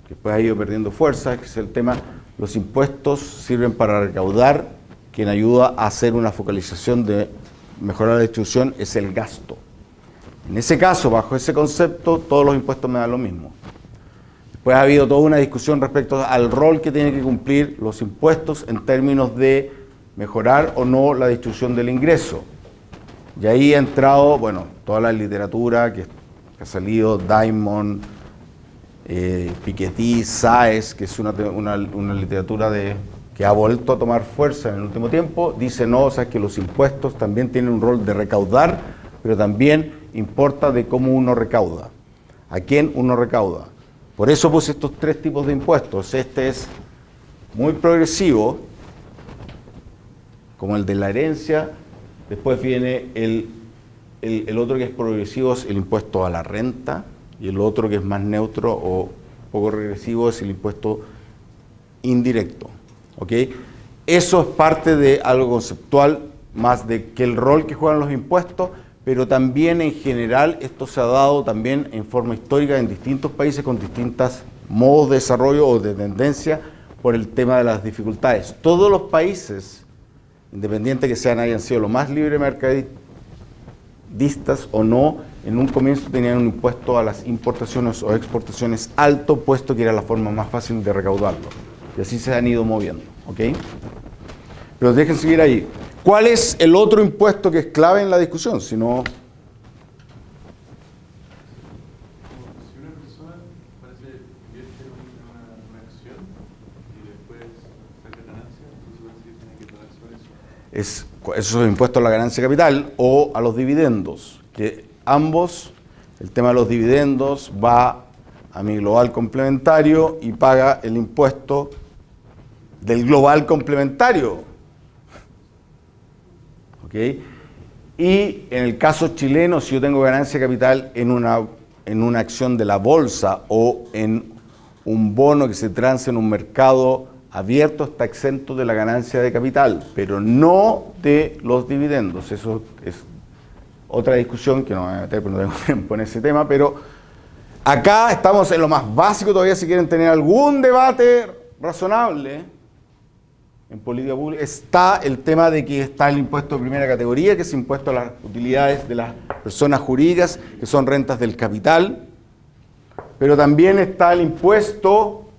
que después ha ido perdiendo fuerza, que es el tema, los impuestos sirven para recaudar, quien ayuda a hacer una focalización de mejorar la distribución es el gasto. En ese caso, bajo ese concepto, todos los impuestos me dan lo mismo. Después ha habido toda una discusión respecto al rol que tienen que cumplir los impuestos en términos de mejorar o no la distribución del ingreso. Y ahí ha entrado, bueno, toda la literatura que ha salido, Diamond, Piketty, Sáez, que es una literatura que ha vuelto a tomar fuerza en el último tiempo, dice no, o sea, que los impuestos también tienen un rol de recaudar, pero también importa de cómo uno recauda, a quién uno recauda. Por eso puse estos tres tipos de impuestos. Este es muy progresivo, como el de la herencia. Después viene el otro que es progresivo, es el impuesto a la renta, y el otro que es más neutro o poco regresivo es el impuesto indirecto. ¿Ok? Eso es parte de algo conceptual, más de que el rol que juegan los impuestos, pero también en general esto se ha dado también en forma histórica en distintos países con distintos modos de desarrollo o de tendencia por el tema de las dificultades. Todos los países, independiente que sean, hayan sido lo más libre mercadistas o no, en un comienzo tenían un impuesto a las importaciones o exportaciones alto, puesto que era la forma más fácil de recaudarlo. Y así se han ido moviendo, ¿ok? Pero dejen seguir ahí. ¿Cuál es el otro impuesto que es clave en la discusión? Si no... Si una persona parece invierte en una acción y después saca ganancia, entonces parece que tiene que pagar sobre eso. Eso es impuesto a la ganancia capital o a los dividendos, que ambos, el tema de los dividendos va a mi global complementario y paga el impuesto del global complementario. ¿Ok? Y en el caso chileno, si yo tengo ganancia capital en una acción de la bolsa o en un bono que se transa en un mercado abierto, está exento de la ganancia de capital, pero no de los dividendos. Eso es otra discusión que no me voy a meter porque no tengo tiempo en ese tema, pero acá estamos en lo más básico todavía. Si quieren tener algún debate razonable en política pública, está el tema de que está el impuesto de primera categoría, que es impuesto a las utilidades de las personas jurídicas, que son rentas del capital, pero también está el impuesto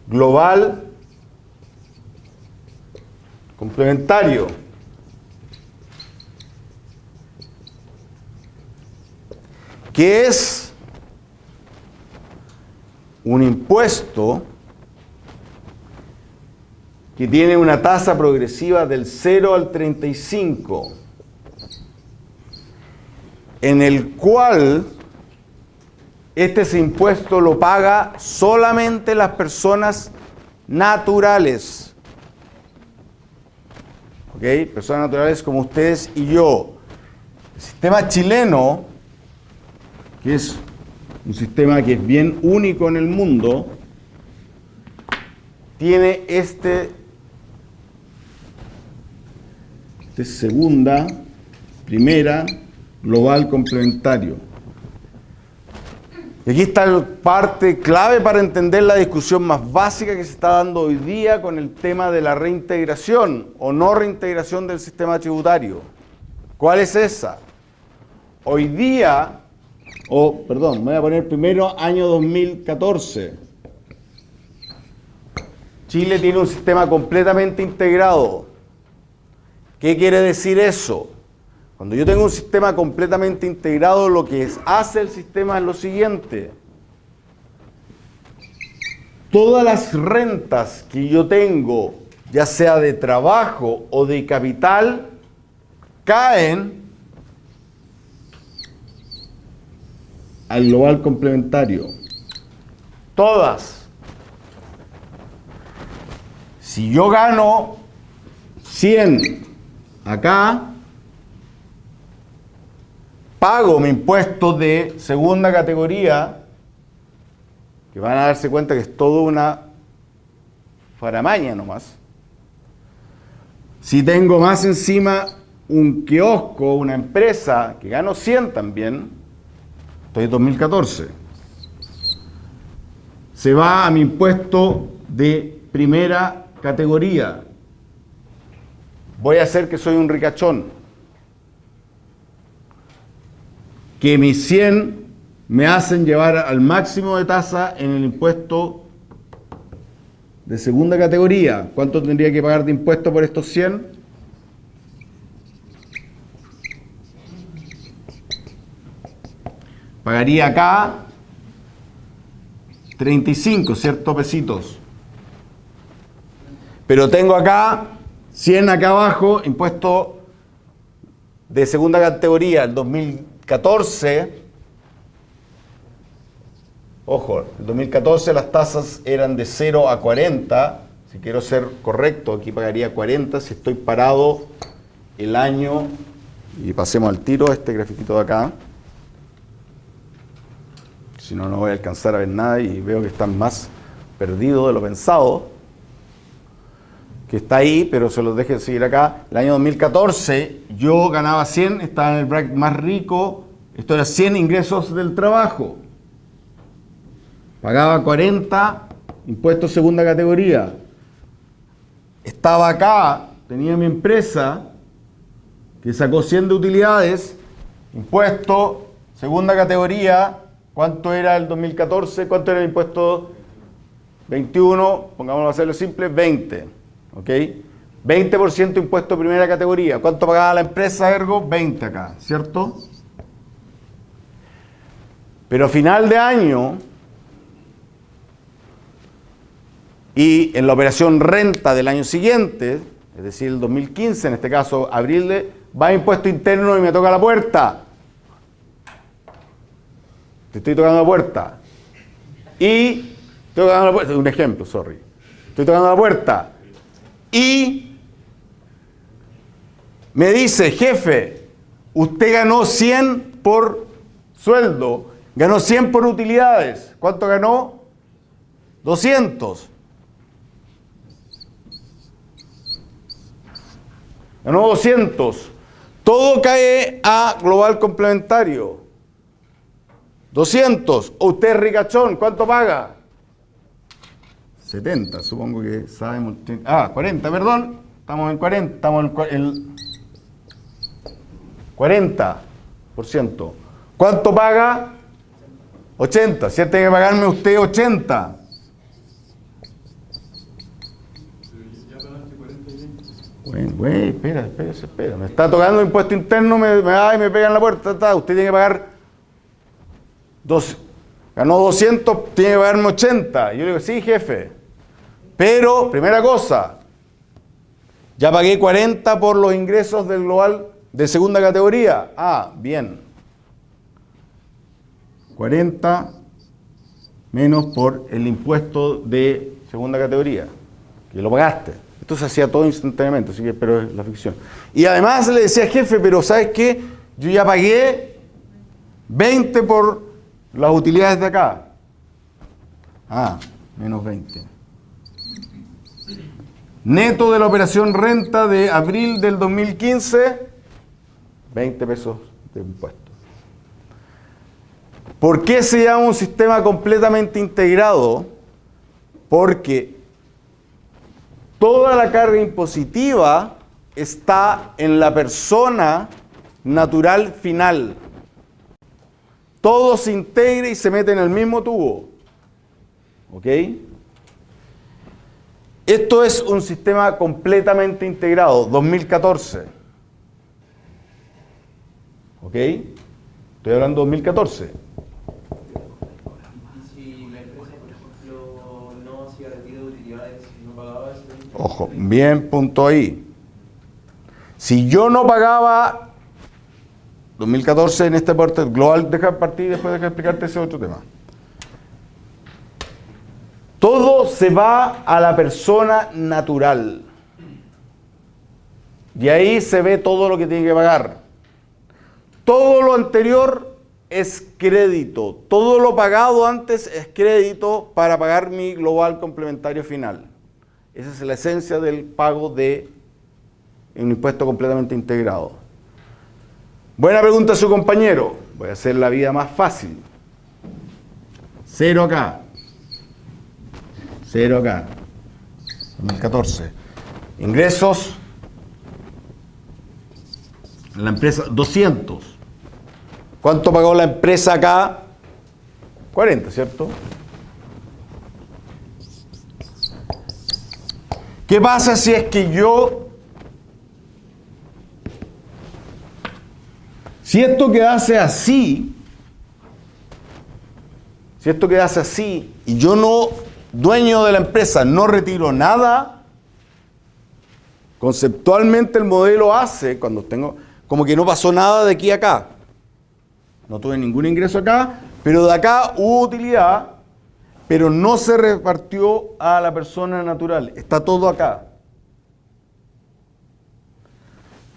global complementario, que es un impuesto que tiene una tasa progresiva del 0 al 35, en el cual ese impuesto lo paga solamente las personas naturales. ¿Ok? Personas naturales como ustedes y yo. El sistema chileno, que es un sistema que es bien único en el mundo, tiene este segunda, primera, global complementario. Y aquí está la parte clave para entender la discusión más básica que se está dando hoy día con el tema de la reintegración o no reintegración del sistema tributario. ¿Cuál es esa? Hoy día, me voy a poner primero año 2014. Chile tiene un sistema completamente integrado. ¿Qué quiere decir eso? Cuando yo tengo un sistema completamente integrado, lo que hace el sistema es lo siguiente. Todas las rentas que yo tengo, ya sea de trabajo o de capital, caen al global complementario. Todas. Si yo gano 100 acá, pago mi impuesto de segunda categoría, que van a darse cuenta que es toda una faramaña nomás. Si tengo más encima un kiosco, una empresa, que gano 100 también, estoy en 2014. Se va a mi impuesto de primera categoría. Voy a hacer que soy un ricachón. Que mis 100 me hacen llevar al máximo de tasa en el impuesto de segunda categoría. ¿Cuánto tendría que pagar de impuesto por estos 100? Pagaría acá 35, ¿cierto? Pesitos. Pero tengo acá 100 acá abajo, impuesto de segunda categoría, el 2014, ojo, el 2014 las tasas eran de 0 a 40, si quiero ser correcto, aquí pagaría 40 si estoy parado el año, y pasemos al tiro este grafiquito de acá, si no, no voy a alcanzar a ver nada y veo que están más perdidos de lo pensado, que está ahí, pero se los deje seguir acá. El año 2014 yo ganaba 100, estaba en el bracket más rico, esto era 100 ingresos del trabajo. Pagaba 40 impuestos segunda categoría. Estaba acá, tenía mi empresa que sacó 100 de utilidades, impuesto segunda categoría, ¿cuánto era el 2014? ¿Cuánto era el impuesto? 21, pongámoslo a hacerlo simple, 20. ¿Ok? 20% impuesto primera categoría. ¿Cuánto pagaba la empresa, ergo? 20 acá, ¿cierto? Pero a final de año, y en la operación renta del año siguiente, es decir, el 2015, en este caso, abril, va a impuesto interno y me toca la puerta. Te estoy tocando la puerta. Y estoy tocando la puerta, un ejemplo, sorry. Estoy tocando la puerta. Y me dice, jefe, usted ganó 100 por sueldo, ganó 100 por utilidades. ¿Cuánto ganó? 200. Ganó 200. Todo cae a global complementario. 200. O usted es ricachón, ¿cuánto paga? 70, supongo que sabemos. 40, perdón. Estamos en 40, estamos en 40%. ¿Cuánto paga? 80. Si tiene que pagarme usted 80. Güey, espera. Me está tocando impuesto interno, me pega en la puerta. Usted tiene que pagar 2. Ganó 200, tiene que pagarme 80. Y yo le digo, sí, jefe. Pero, primera cosa, ya pagué 40 por los ingresos del global de segunda categoría. Bien. 40 menos por el impuesto de segunda categoría, que lo pagaste. Esto se hacía todo instantáneamente, así que, pero es la ficción. Y además le decía, jefe, pero ¿sabes qué? Yo ya pagué 20 por las utilidades de acá. Menos 20. Neto de la operación renta de abril del 2015, 20 pesos de impuesto. ¿Por qué se llama un sistema completamente integrado? Porque toda la carga impositiva está en la persona natural final. Todo se integra y se mete en el mismo tubo. ¿Ok? Esto es un sistema completamente integrado, 2014. ¿Ok? Estoy hablando de 2014. Si la empresa, por ejemplo, no hacía retiro de utilidades y no pagaba ese... Ojo, bien punto ahí. Si yo no pagaba 2014 en este aporte global, deja partir y después deja explicarte ese otro tema. Todo se va a la persona natural. Y ahí se ve todo lo que tiene que pagar. Todo lo anterior es crédito. Todo lo pagado antes es crédito para pagar mi global complementario final. Esa es la esencia del pago de un impuesto completamente integrado. Buena pregunta a su compañero. Voy a hacer la vida más fácil. 0 acá. 0 acá. 2014. Ingresos. La empresa, 200. ¿Cuánto pagó la empresa acá? 40, ¿cierto? ¿Qué pasa si es que yo... Si esto quedase así, y yo no, dueño de la empresa, no retiro nada, conceptualmente el modelo hace, cuando tengo, como que no pasó nada de aquí a acá. No tuve ningún ingreso acá, pero de acá hubo utilidad, pero no se repartió a la persona natural. Está todo acá.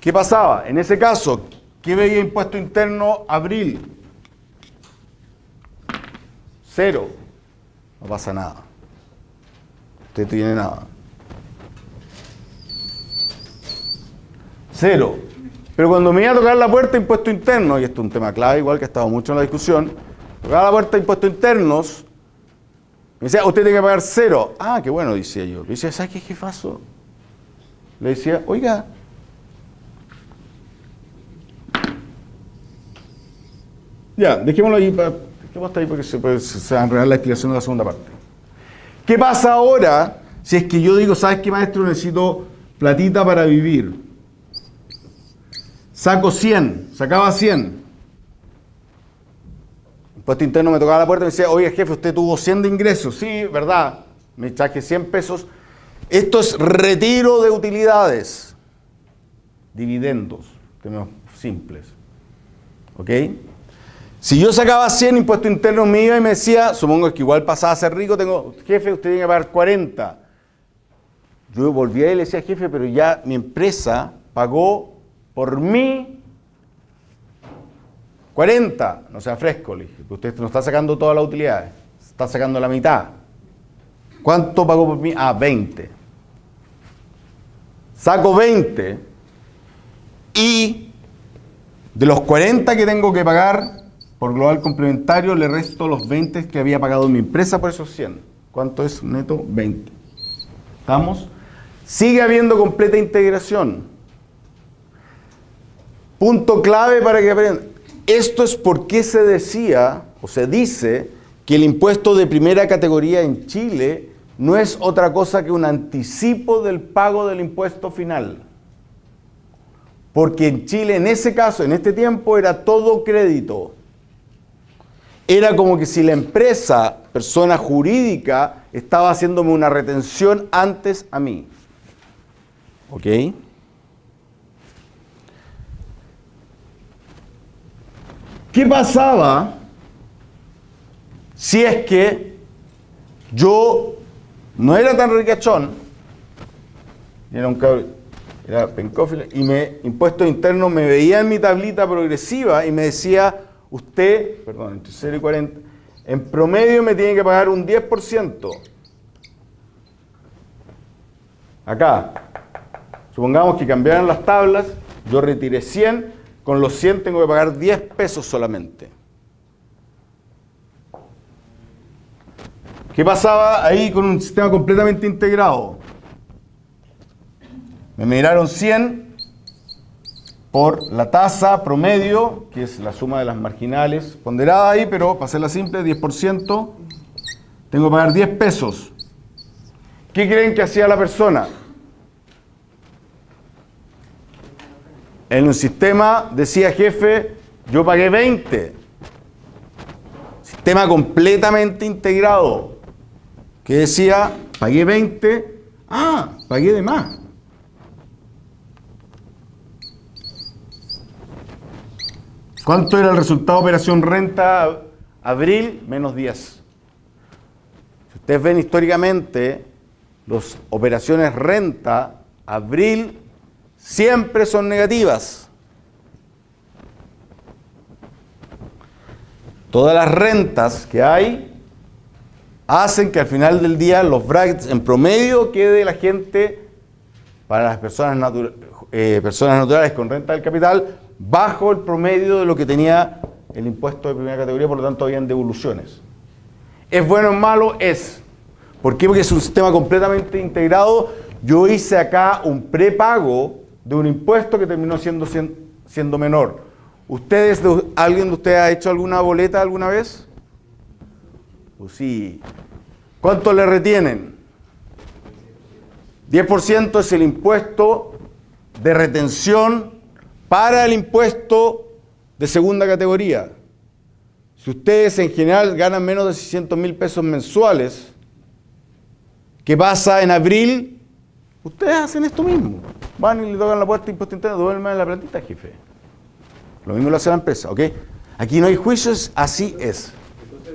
¿Qué pasaba? En ese caso, ¿qué veía impuesto interno abril? 0. No pasa nada. Usted tiene nada. 0. Pero cuando me iba a tocar la puerta de impuesto interno, y esto es un tema clave, igual que ha estado mucho en la discusión, tocaba la puerta de impuestos internos, me decía, usted tiene que pagar 0. Ah, qué bueno, decía yo. Le decía, ¿sabes qué jefazo? Le decía, oiga, ya, dejémoslo ahí, porque se va a enredar la explicación de la segunda parte. ¿Qué pasa ahora si es que yo digo, ¿sabes qué, maestro? Necesito platita para vivir. Saco 100, sacaba 100. Impuesto interno me tocaba la puerta y me decía, oye, jefe, usted tuvo 100 de ingresos. Sí, ¿verdad? Me traje 100 pesos. Esto es retiro de utilidades. Dividendos, términos simples. ¿Ok? Si yo sacaba 100 impuestos internos, me iba y me decía, supongo que igual pasaba a ser rico, jefe, usted tiene que pagar 40. Yo volvía y le decía, jefe, pero ya mi empresa pagó por mí 40. No sea fresco, le dije, usted no está sacando todas las utilidades, está sacando la mitad. ¿Cuánto pagó por mí? Ah, 20. Saco 20 y de los 40 que tengo que pagar por global complementario, le resto los 20 que había pagado mi empresa por esos 100. ¿Cuánto es neto? 20. ¿Estamos? Sigue habiendo completa integración. Punto clave para que aprendan. Esto es porque se decía, o se dice, que el impuesto de primera categoría en Chile no es otra cosa que un anticipo del pago del impuesto final. Porque en Chile, en ese caso, en este tiempo, era todo crédito. Era como que si la empresa, persona jurídica, estaba haciéndome una retención antes a mí. ¿Ok? ¿Qué pasaba si es que yo no era tan ricachón, era un cabrón, era pencófilo, y impuestos internos me veía en mi tablita progresiva y me decía, usted, perdón, entre 0 y 40, en promedio me tiene que pagar un 10%. Acá, supongamos que cambiaran las tablas, yo retiré 100, con los 100 tengo que pagar 10 pesos solamente. ¿Qué pasaba ahí con un sistema completamente integrado? Me miraron 100 por la tasa promedio, que es la suma de las marginales, ponderada ahí, pero para hacerla simple, 10%, tengo que pagar 10 pesos. ¿Qué creen que hacía la persona? En un sistema decía, jefe, yo pagué 20. Sistema completamente integrado, que decía, pagué 20, pagué de más. ¿Cuánto era el resultado de operación renta abril? Menos 10. Si ustedes ven históricamente, las operaciones renta abril siempre son negativas. Todas las rentas que hay hacen que al final del día los brackets en promedio quede la gente, para las personas naturales con renta del capital, bajo el promedio de lo que tenía el impuesto de primera categoría, por lo tanto habían devoluciones. ¿Es bueno o malo? Es. ¿Por qué? Porque es un sistema completamente integrado. Yo hice acá un prepago de un impuesto que terminó siendo menor. ¿Alguien de ustedes ha hecho alguna boleta alguna vez? Pues sí. ¿Cuánto le retienen? 10% es el impuesto de retención para el impuesto de segunda categoría. Si ustedes en general ganan menos de 600.000 pesos mensuales, ¿qué pasa en abril? Ustedes hacen esto mismo. Van y le tocan la puerta de impuesto interno, devuélvanme la platita, jefe. Lo mismo lo hace la empresa, ¿ok? Aquí no hay juicios, así es. Entonces,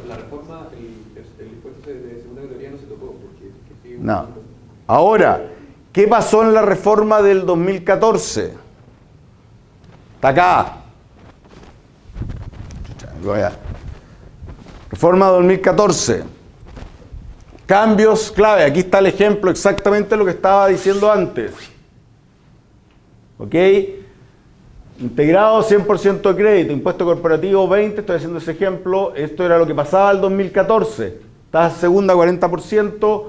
la reforma, el impuesto de segunda categoría no se tocó. No. Ahora, ¿qué pasó en la reforma del 2014? Está acá. Reforma 2014. Cambios clave. Aquí está el ejemplo, exactamente lo que estaba diciendo antes. ¿Ok? Integrado 100% de crédito, impuesto corporativo 20, estoy haciendo ese ejemplo. Esto era lo que pasaba el 2014. Tasa segunda 40%,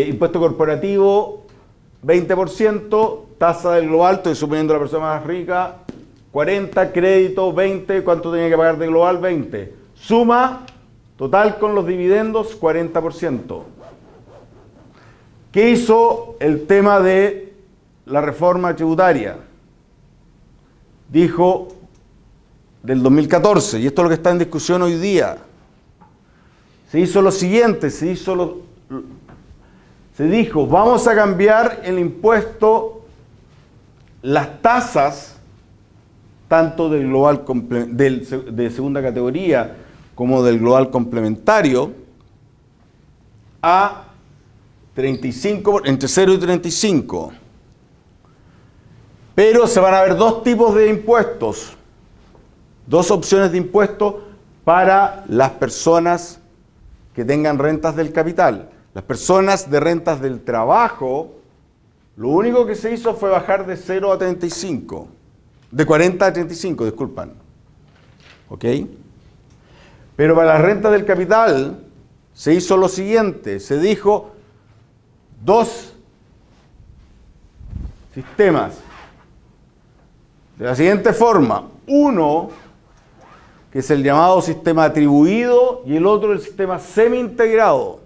impuesto corporativo 20%, tasa del global, estoy suponiendo la persona más rica, 40, crédito 20, ¿cuánto tenía que pagar de global? 20. Suma total con los dividendos 40%. ¿Qué hizo el tema de la reforma tributaria? Dijo del 2014, y esto es lo que está en discusión hoy día. Se hizo lo siguiente, se dijo, vamos a cambiar el impuesto, las tasas, tanto del global de segunda categoría como del global complementario, a 35, entre 0 y 35. Pero se van a ver dos tipos de impuestos, dos opciones de impuesto para las personas que tengan rentas del capital. Las personas de rentas del trabajo, lo único que se hizo fue bajar de 0 a 35, de 40 a 35, disculpan. ¿Ok? Pero para las rentas del capital se hizo lo siguiente, se dijo dos sistemas. De la siguiente forma, uno, que es el llamado sistema atribuido, y el otro el sistema semi-integrado.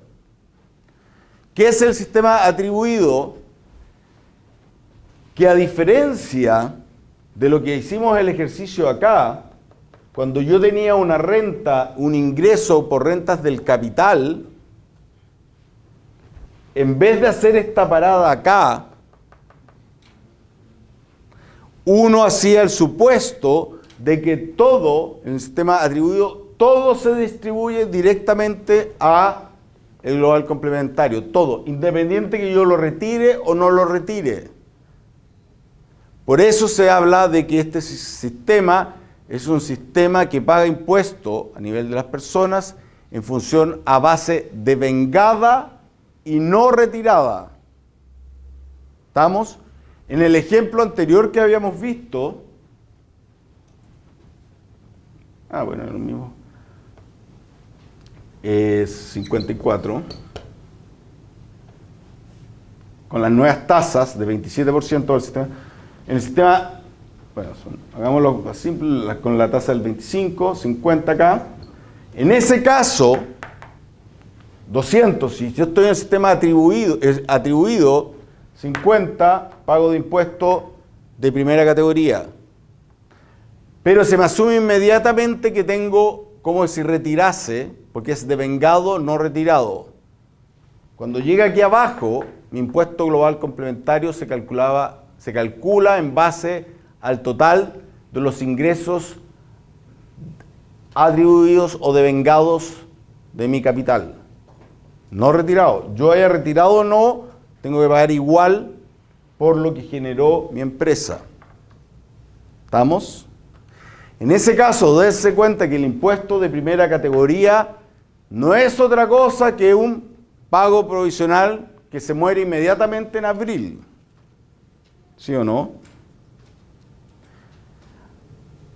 ¿Qué es el sistema atribuido? Que a diferencia de lo que hicimos el ejercicio acá, cuando yo tenía una renta, un ingreso por rentas del capital, en vez de hacer esta parada acá, uno hacía el supuesto de que todo, en el sistema atribuido, todo se distribuye directamente a el global complementario, todo, independiente que yo lo retire o no lo retire. Por eso se habla de que este sistema es un sistema que paga impuesto a nivel de las personas en función a base de vengada y no retirada. ¿Estamos? En el ejemplo anterior que habíamos visto, bueno, es lo mismo. es 54. Con las nuevas tasas de 27% del sistema. En el sistema, bueno, hagámoslo simple, con la tasa del 25, 50 acá. En ese caso, 200, si yo estoy en el sistema atribuido 50, pago de impuestos de primera categoría. Pero se me asume inmediatamente que tengo como si retirase, porque es devengado, no retirado. Cuando llega aquí abajo, mi impuesto global complementario se calcula en base al total de los ingresos atribuidos o devengados de mi capital. No retirado. Yo haya retirado o no, tengo que pagar igual por lo que generó mi empresa. ¿Estamos? En ese caso, dése cuenta que el impuesto de primera categoría no es otra cosa que un pago provisional que se muere inmediatamente en abril. ¿Sí o no?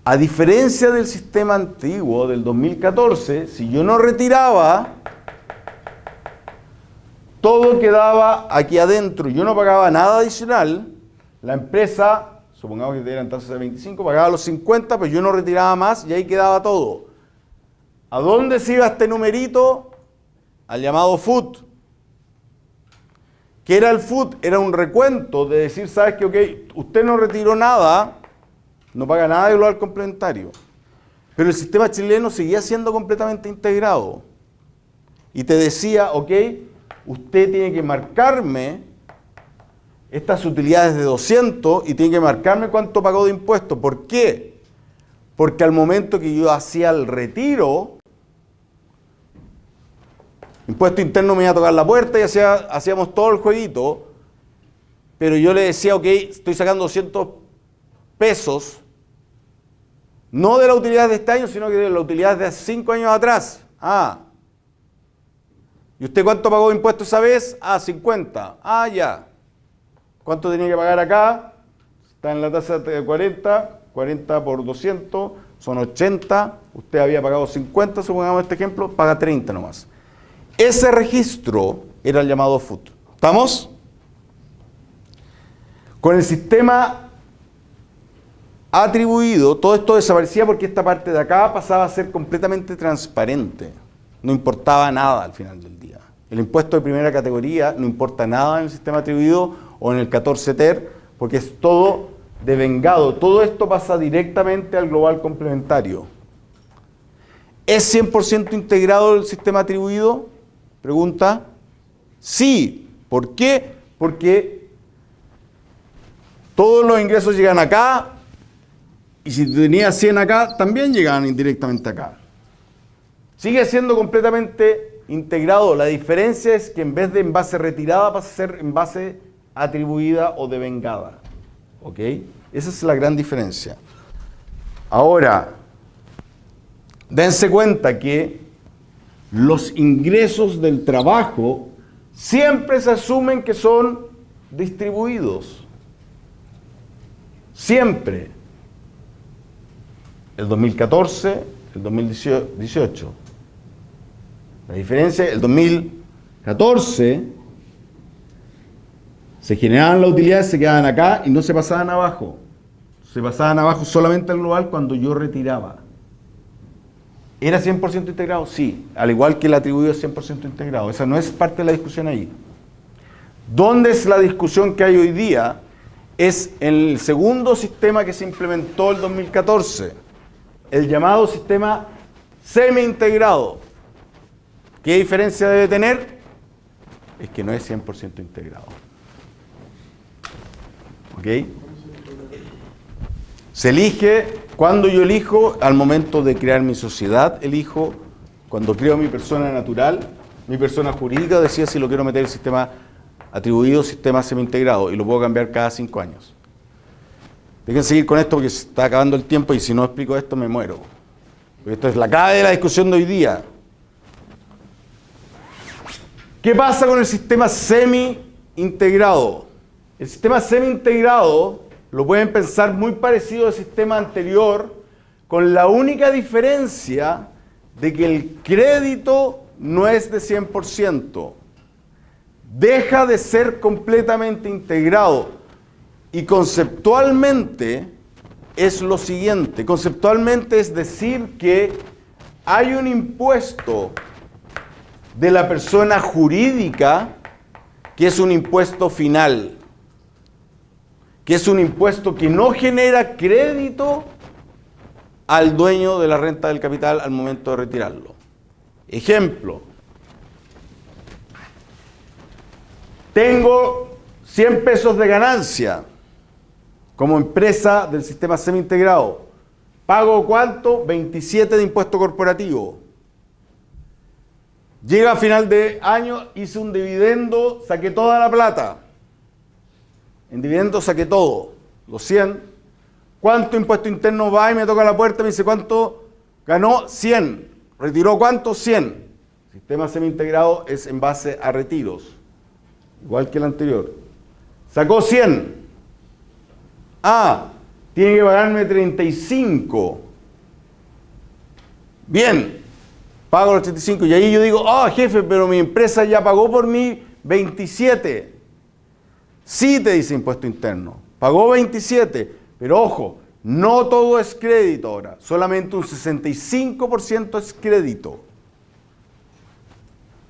A diferencia del sistema antiguo del 2014, si yo no retiraba, todo quedaba aquí adentro. Yo no pagaba nada adicional. La empresa, supongamos que eran tasas de 25, pagaba los 50, pero yo no retiraba más y ahí quedaba todo. ¿A dónde se iba este numerito? Al llamado FUT. ¿Qué era el FUT? Era un recuento de decir, ¿sabes qué? Ok, usted no retiró nada, no paga nada de global complementario. Pero el sistema chileno seguía siendo completamente integrado. Y te decía, ok, usted tiene que marcarme estas utilidades de 200 y tiene que marcarme cuánto pagó de impuestos. ¿Por qué? Porque al momento que yo hacía el retiro, impuesto interno me iba a tocar la puerta y hacíamos todo el jueguito, pero yo le decía, ok, estoy sacando 200 pesos, no de la utilidad de este año, sino que de la utilidad de hace 5 años atrás. ¿Y usted cuánto pagó de impuestos esa vez? 50. Ya. ¿Cuánto tenía que pagar acá? Está en la tasa de 40, 40 por 200, son 80. Usted había pagado 50, supongamos este ejemplo, paga 30 nomás. Ese registro era el llamado FUT. ¿Estamos? Con el sistema atribuido, todo esto desaparecía porque esta parte de acá pasaba a ser completamente transparente. No importaba nada al final del día. El impuesto de primera categoría no importa nada en el sistema atribuido o en el 14 TER porque es todo devengado. Todo esto pasa directamente al global complementario. ¿Es 100% integrado el sistema atribuido? Pregunta. Sí. ¿Por qué? Porque todos los ingresos llegan acá y si tenía 100 acá, también llegaban indirectamente acá. Sigue siendo completamente integrado. La diferencia es que en vez de en base retirada pasa a ser en base atribuida o devengada. ¿Ok? Esa es la gran diferencia. Ahora, dense cuenta que los ingresos del trabajo siempre se asumen que son distribuidos. Siempre. El 2014, el 2018. La diferencia, el 2014 se generaban las utilidades, se quedaban acá y no se pasaban abajo. Se pasaban abajo solamente al global cuando yo retiraba. ¿Era 100% integrado? Sí, al igual que el atribuido es 100% integrado. Esa no es parte de la discusión ahí. ¿Dónde es la discusión que hay hoy día? Es en el segundo sistema que se implementó el 2014, el llamado sistema semi-integrado. ¿Qué diferencia debe tener? Es que no es 100% integrado. ¿Ok? Se elige, cuando yo elijo, al momento de crear mi sociedad, elijo, cuando creo mi persona natural, mi persona jurídica, decía si lo quiero meter en el sistema atribuido, sistema semi-integrado, y lo puedo cambiar cada 5 años. Dejen seguir con esto porque se está acabando el tiempo y si no explico esto me muero. Porque esto es la clave de la discusión de hoy día. ¿Qué pasa con el sistema semi-integrado? El sistema semi-integrado lo pueden pensar muy parecido al sistema anterior, con la única diferencia de que el crédito no es de 100%. Deja de ser completamente integrado. Y conceptualmente es lo siguiente. Conceptualmente es decir que hay un impuesto de la persona jurídica que es un impuesto final, que es un impuesto que no genera crédito al dueño de la renta del capital al momento de retirarlo. Ejemplo, tengo 100 pesos de ganancia como empresa del sistema semi-integrado. ¿Pago cuánto? 27 de impuesto corporativo. Llega a final de año, hice un dividendo, saqué toda la plata. En dividendo saqué todo, los 100. ¿Cuánto impuesto interno va? Y me toca la puerta y me dice, ¿cuánto ganó? 100. ¿Retiró cuánto? 100. Sistema semi-integrado es en base a retiros, igual que el anterior. Sacó 100. Tiene que pagarme 35. Bien, pago los 35. Y ahí yo digo, jefe, pero mi empresa ya pagó por mí 27. Sí, te dice impuesto interno. Pagó 27. Pero ojo, no todo es crédito ahora. Solamente un 65% es crédito.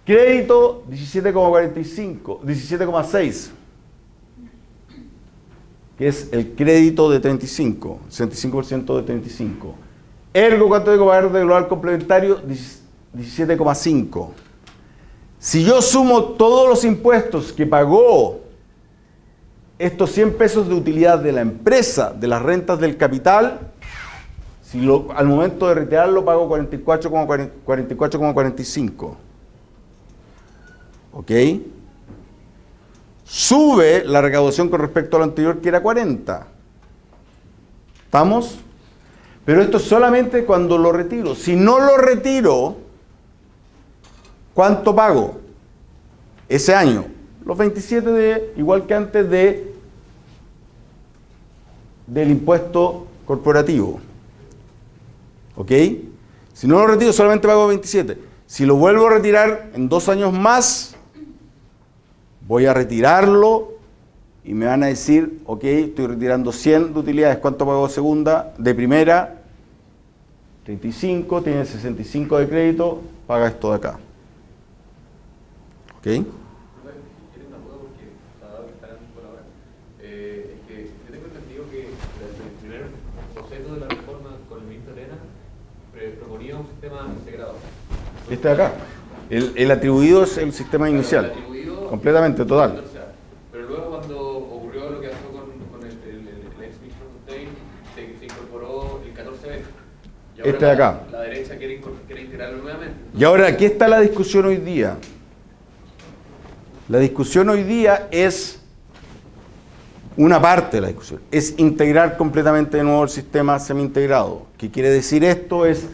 Crédito 17,45, 17,6. Que es el crédito de 35, 65% de 35. Ergo, ¿cuánto tengo que pagar de global complementario? 17,5. Si yo sumo todos los impuestos que pagó estos 100 pesos de utilidad de la empresa, de las rentas del capital, al momento de retirarlo pago 44,45. ¿Ok? Sube la recaudación con respecto a lo anterior, que era 40. ¿Estamos? Pero esto es solamente cuando lo retiro. Si no lo retiro, ¿cuánto pago ese año? Los 27 igual que antes del impuesto corporativo. ¿Ok? Si no lo retiro, solamente pago 27. Si lo vuelvo a retirar en 2 años más, voy a retirarlo y me van a decir, ok, estoy retirando 100 de utilidades. ¿Cuánto pago de segunda? De primera, 35, tiene 65 de crédito, paga esto de acá. ¿Ok? Tiene una duda porque, dado que están por ahora, es que yo tengo entendido que el primer boceto de la reforma con el ministro Arena proponía un sistema integrado. Este de acá. El atribuido es el sistema inicial. El atribuido, Completamente, total. Pero luego cuando ocurrió lo que pasó con el ex ministro Stein, se incorporó el 14B. Y ahora Este de acá. La derecha quiere integrarlo nuevamente. Y ahora, aquí está la discusión hoy día. La discusión hoy día es una parte de la discusión. Es integrar completamente de nuevo el sistema semi-integrado. ¿Qué quiere decir esto? Es,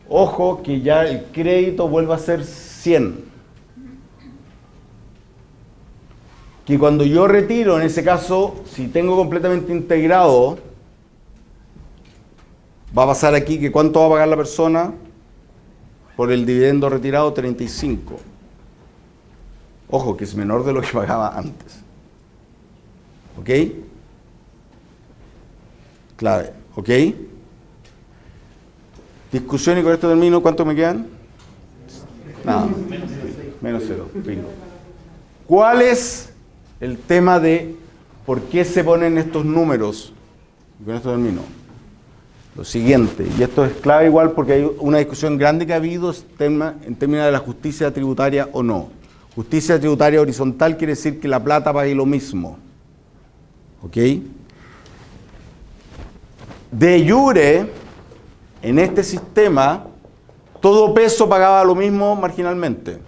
ojo, que ya el crédito vuelva a ser 100. Que cuando yo retiro, en ese caso, si tengo completamente integrado, va a pasar aquí que ¿cuánto va a pagar la persona por el dividendo retirado? 35. Ojo, que es menor de lo que pagaba antes. ¿Ok? Clave. ¿Ok? Discusión y con esto termino. ¿Cuánto me quedan? Nada. Menos 0. Fin. ¿Cuál es el tema de por qué se ponen estos números? Y con esto termino. Lo siguiente, y esto es clave igual porque hay una discusión grande que ha habido en términos de la justicia tributaria o no. Justicia tributaria horizontal quiere decir que la plata pague lo mismo. ¿Ok? De jure, en este sistema, todo peso pagaba lo mismo marginalmente.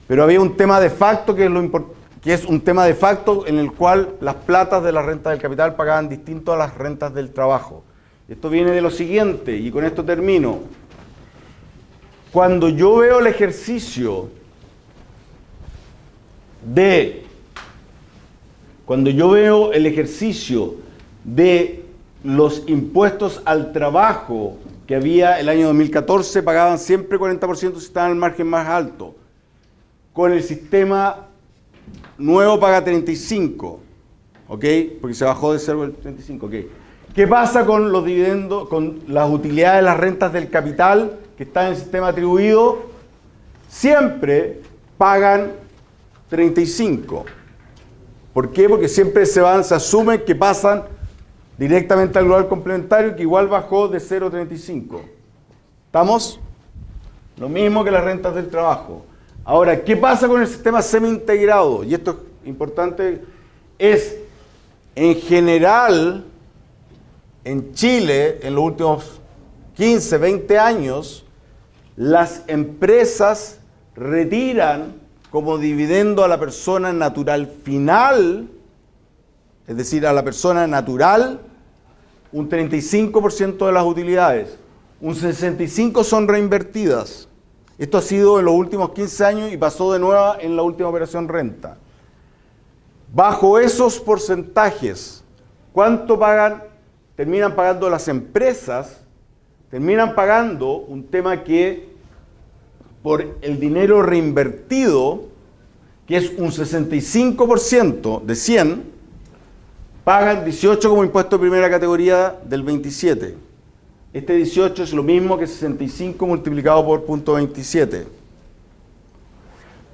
Pero había un tema de facto que es un tema de facto en el cual las platas de la renta del capital pagaban distinto a las rentas del trabajo. Esto viene de lo siguiente, y con esto termino. Cuando yo veo el ejercicio de los impuestos al trabajo que había el año 2014, pagaban siempre 40% si estaban en el margen más alto. Con el sistema nuevo paga 35%, ¿ok? Porque se bajó de 0 al 35%, ¿ok? ¿Qué pasa con los dividendos, con las utilidades, las rentas del capital que están en el sistema atribuido? Siempre pagan 35%. ¿Por qué? Porque siempre se asume que pasan directamente al global complementario, que igual bajó de 0 a 35. ¿Estamos? Lo mismo que las rentas del trabajo. Ahora, ¿qué pasa con el sistema semi-integrado? Y esto es importante, es en general, en Chile, en los últimos 15, 20 años, las empresas retiran como dividendo a la persona natural final, es decir, a la persona natural, un 35% de las utilidades, un 65% son reinvertidas. Esto ha sido en los últimos 15 años y pasó de nuevo en la última operación renta. Bajo esos porcentajes, ¿cuánto pagan? Terminan pagando las empresas, terminan pagando un tema que por el dinero reinvertido, que es un 65% de 100, pagan 18 como impuesto de primera categoría del 27. Este 18 es lo mismo que 65 multiplicado por 0.27.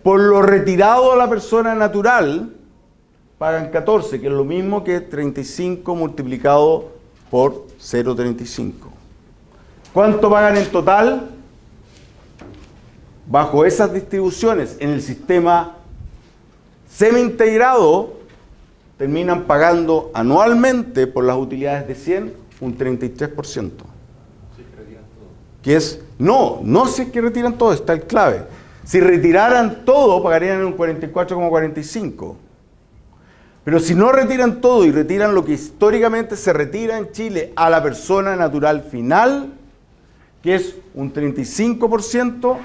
Por lo retirado a la persona natural, pagan 14, que es lo mismo que 35 multiplicado por 0.35. ¿Cuánto pagan en total? Bajo esas distribuciones, en el sistema semi-integrado, terminan pagando anualmente por las utilidades de 100 un 33%. Que es, no si es que retiran todo, está el clave. Si retiraran todo, pagarían un 44,45. Pero si no retiran todo y retiran lo que históricamente se retira en Chile a la persona natural final, que es un 35%,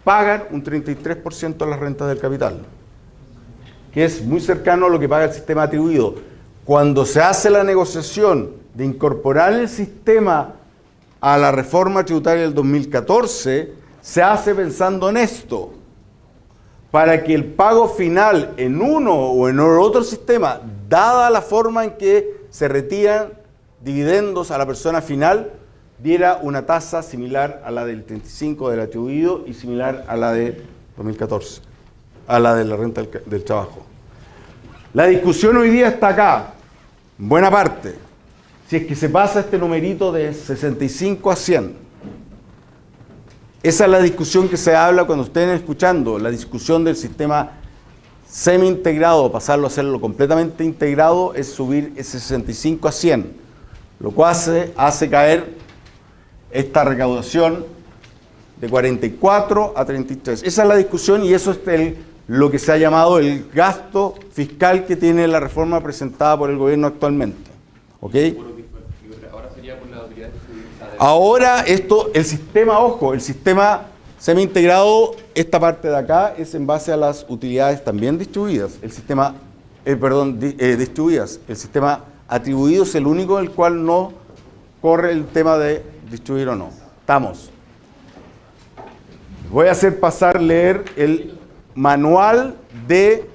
pagan un 33% de las rentas del capital, que es muy cercano a lo que paga el sistema atribuido. Cuando se hace la negociación de incorporar el sistema a la reforma tributaria del 2014, se hace pensando en esto, para que el pago final en uno o en otro sistema, dada la forma en que se retiran dividendos a la persona final, diera una tasa similar a la del 35 del atribuido y similar a la de 2014, a la de la renta del trabajo. La discusión hoy día está acá, en buena parte, si es que se pasa este numerito de 65 a 100. Esa es la discusión que se habla cuando estén escuchando, la discusión del sistema semi-integrado, pasarlo a hacerlo completamente integrado, es subir ese 65 a 100, lo cual hace caer esta recaudación de 44 a 33. Esa es la discusión y eso es lo que se ha llamado el gasto fiscal que tiene la reforma presentada por el gobierno actualmente. ¿Ok? Ahora sería por la autoridad de Ahora el sistema, ojo, el sistema semi-integrado, esta parte de acá es en base a las utilidades también distribuidas. El sistema, distribuidas. El sistema atribuido es el único en el cual no corre el tema de distribuir o no. Estamos. Voy a hacer leer el manual de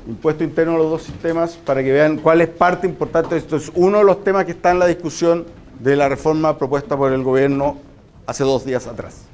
impuesto interno a los dos sistemas para que vean cuál es parte importante. Esto es uno de los temas que está en la discusión de la reforma propuesta por el gobierno hace 2 días atrás.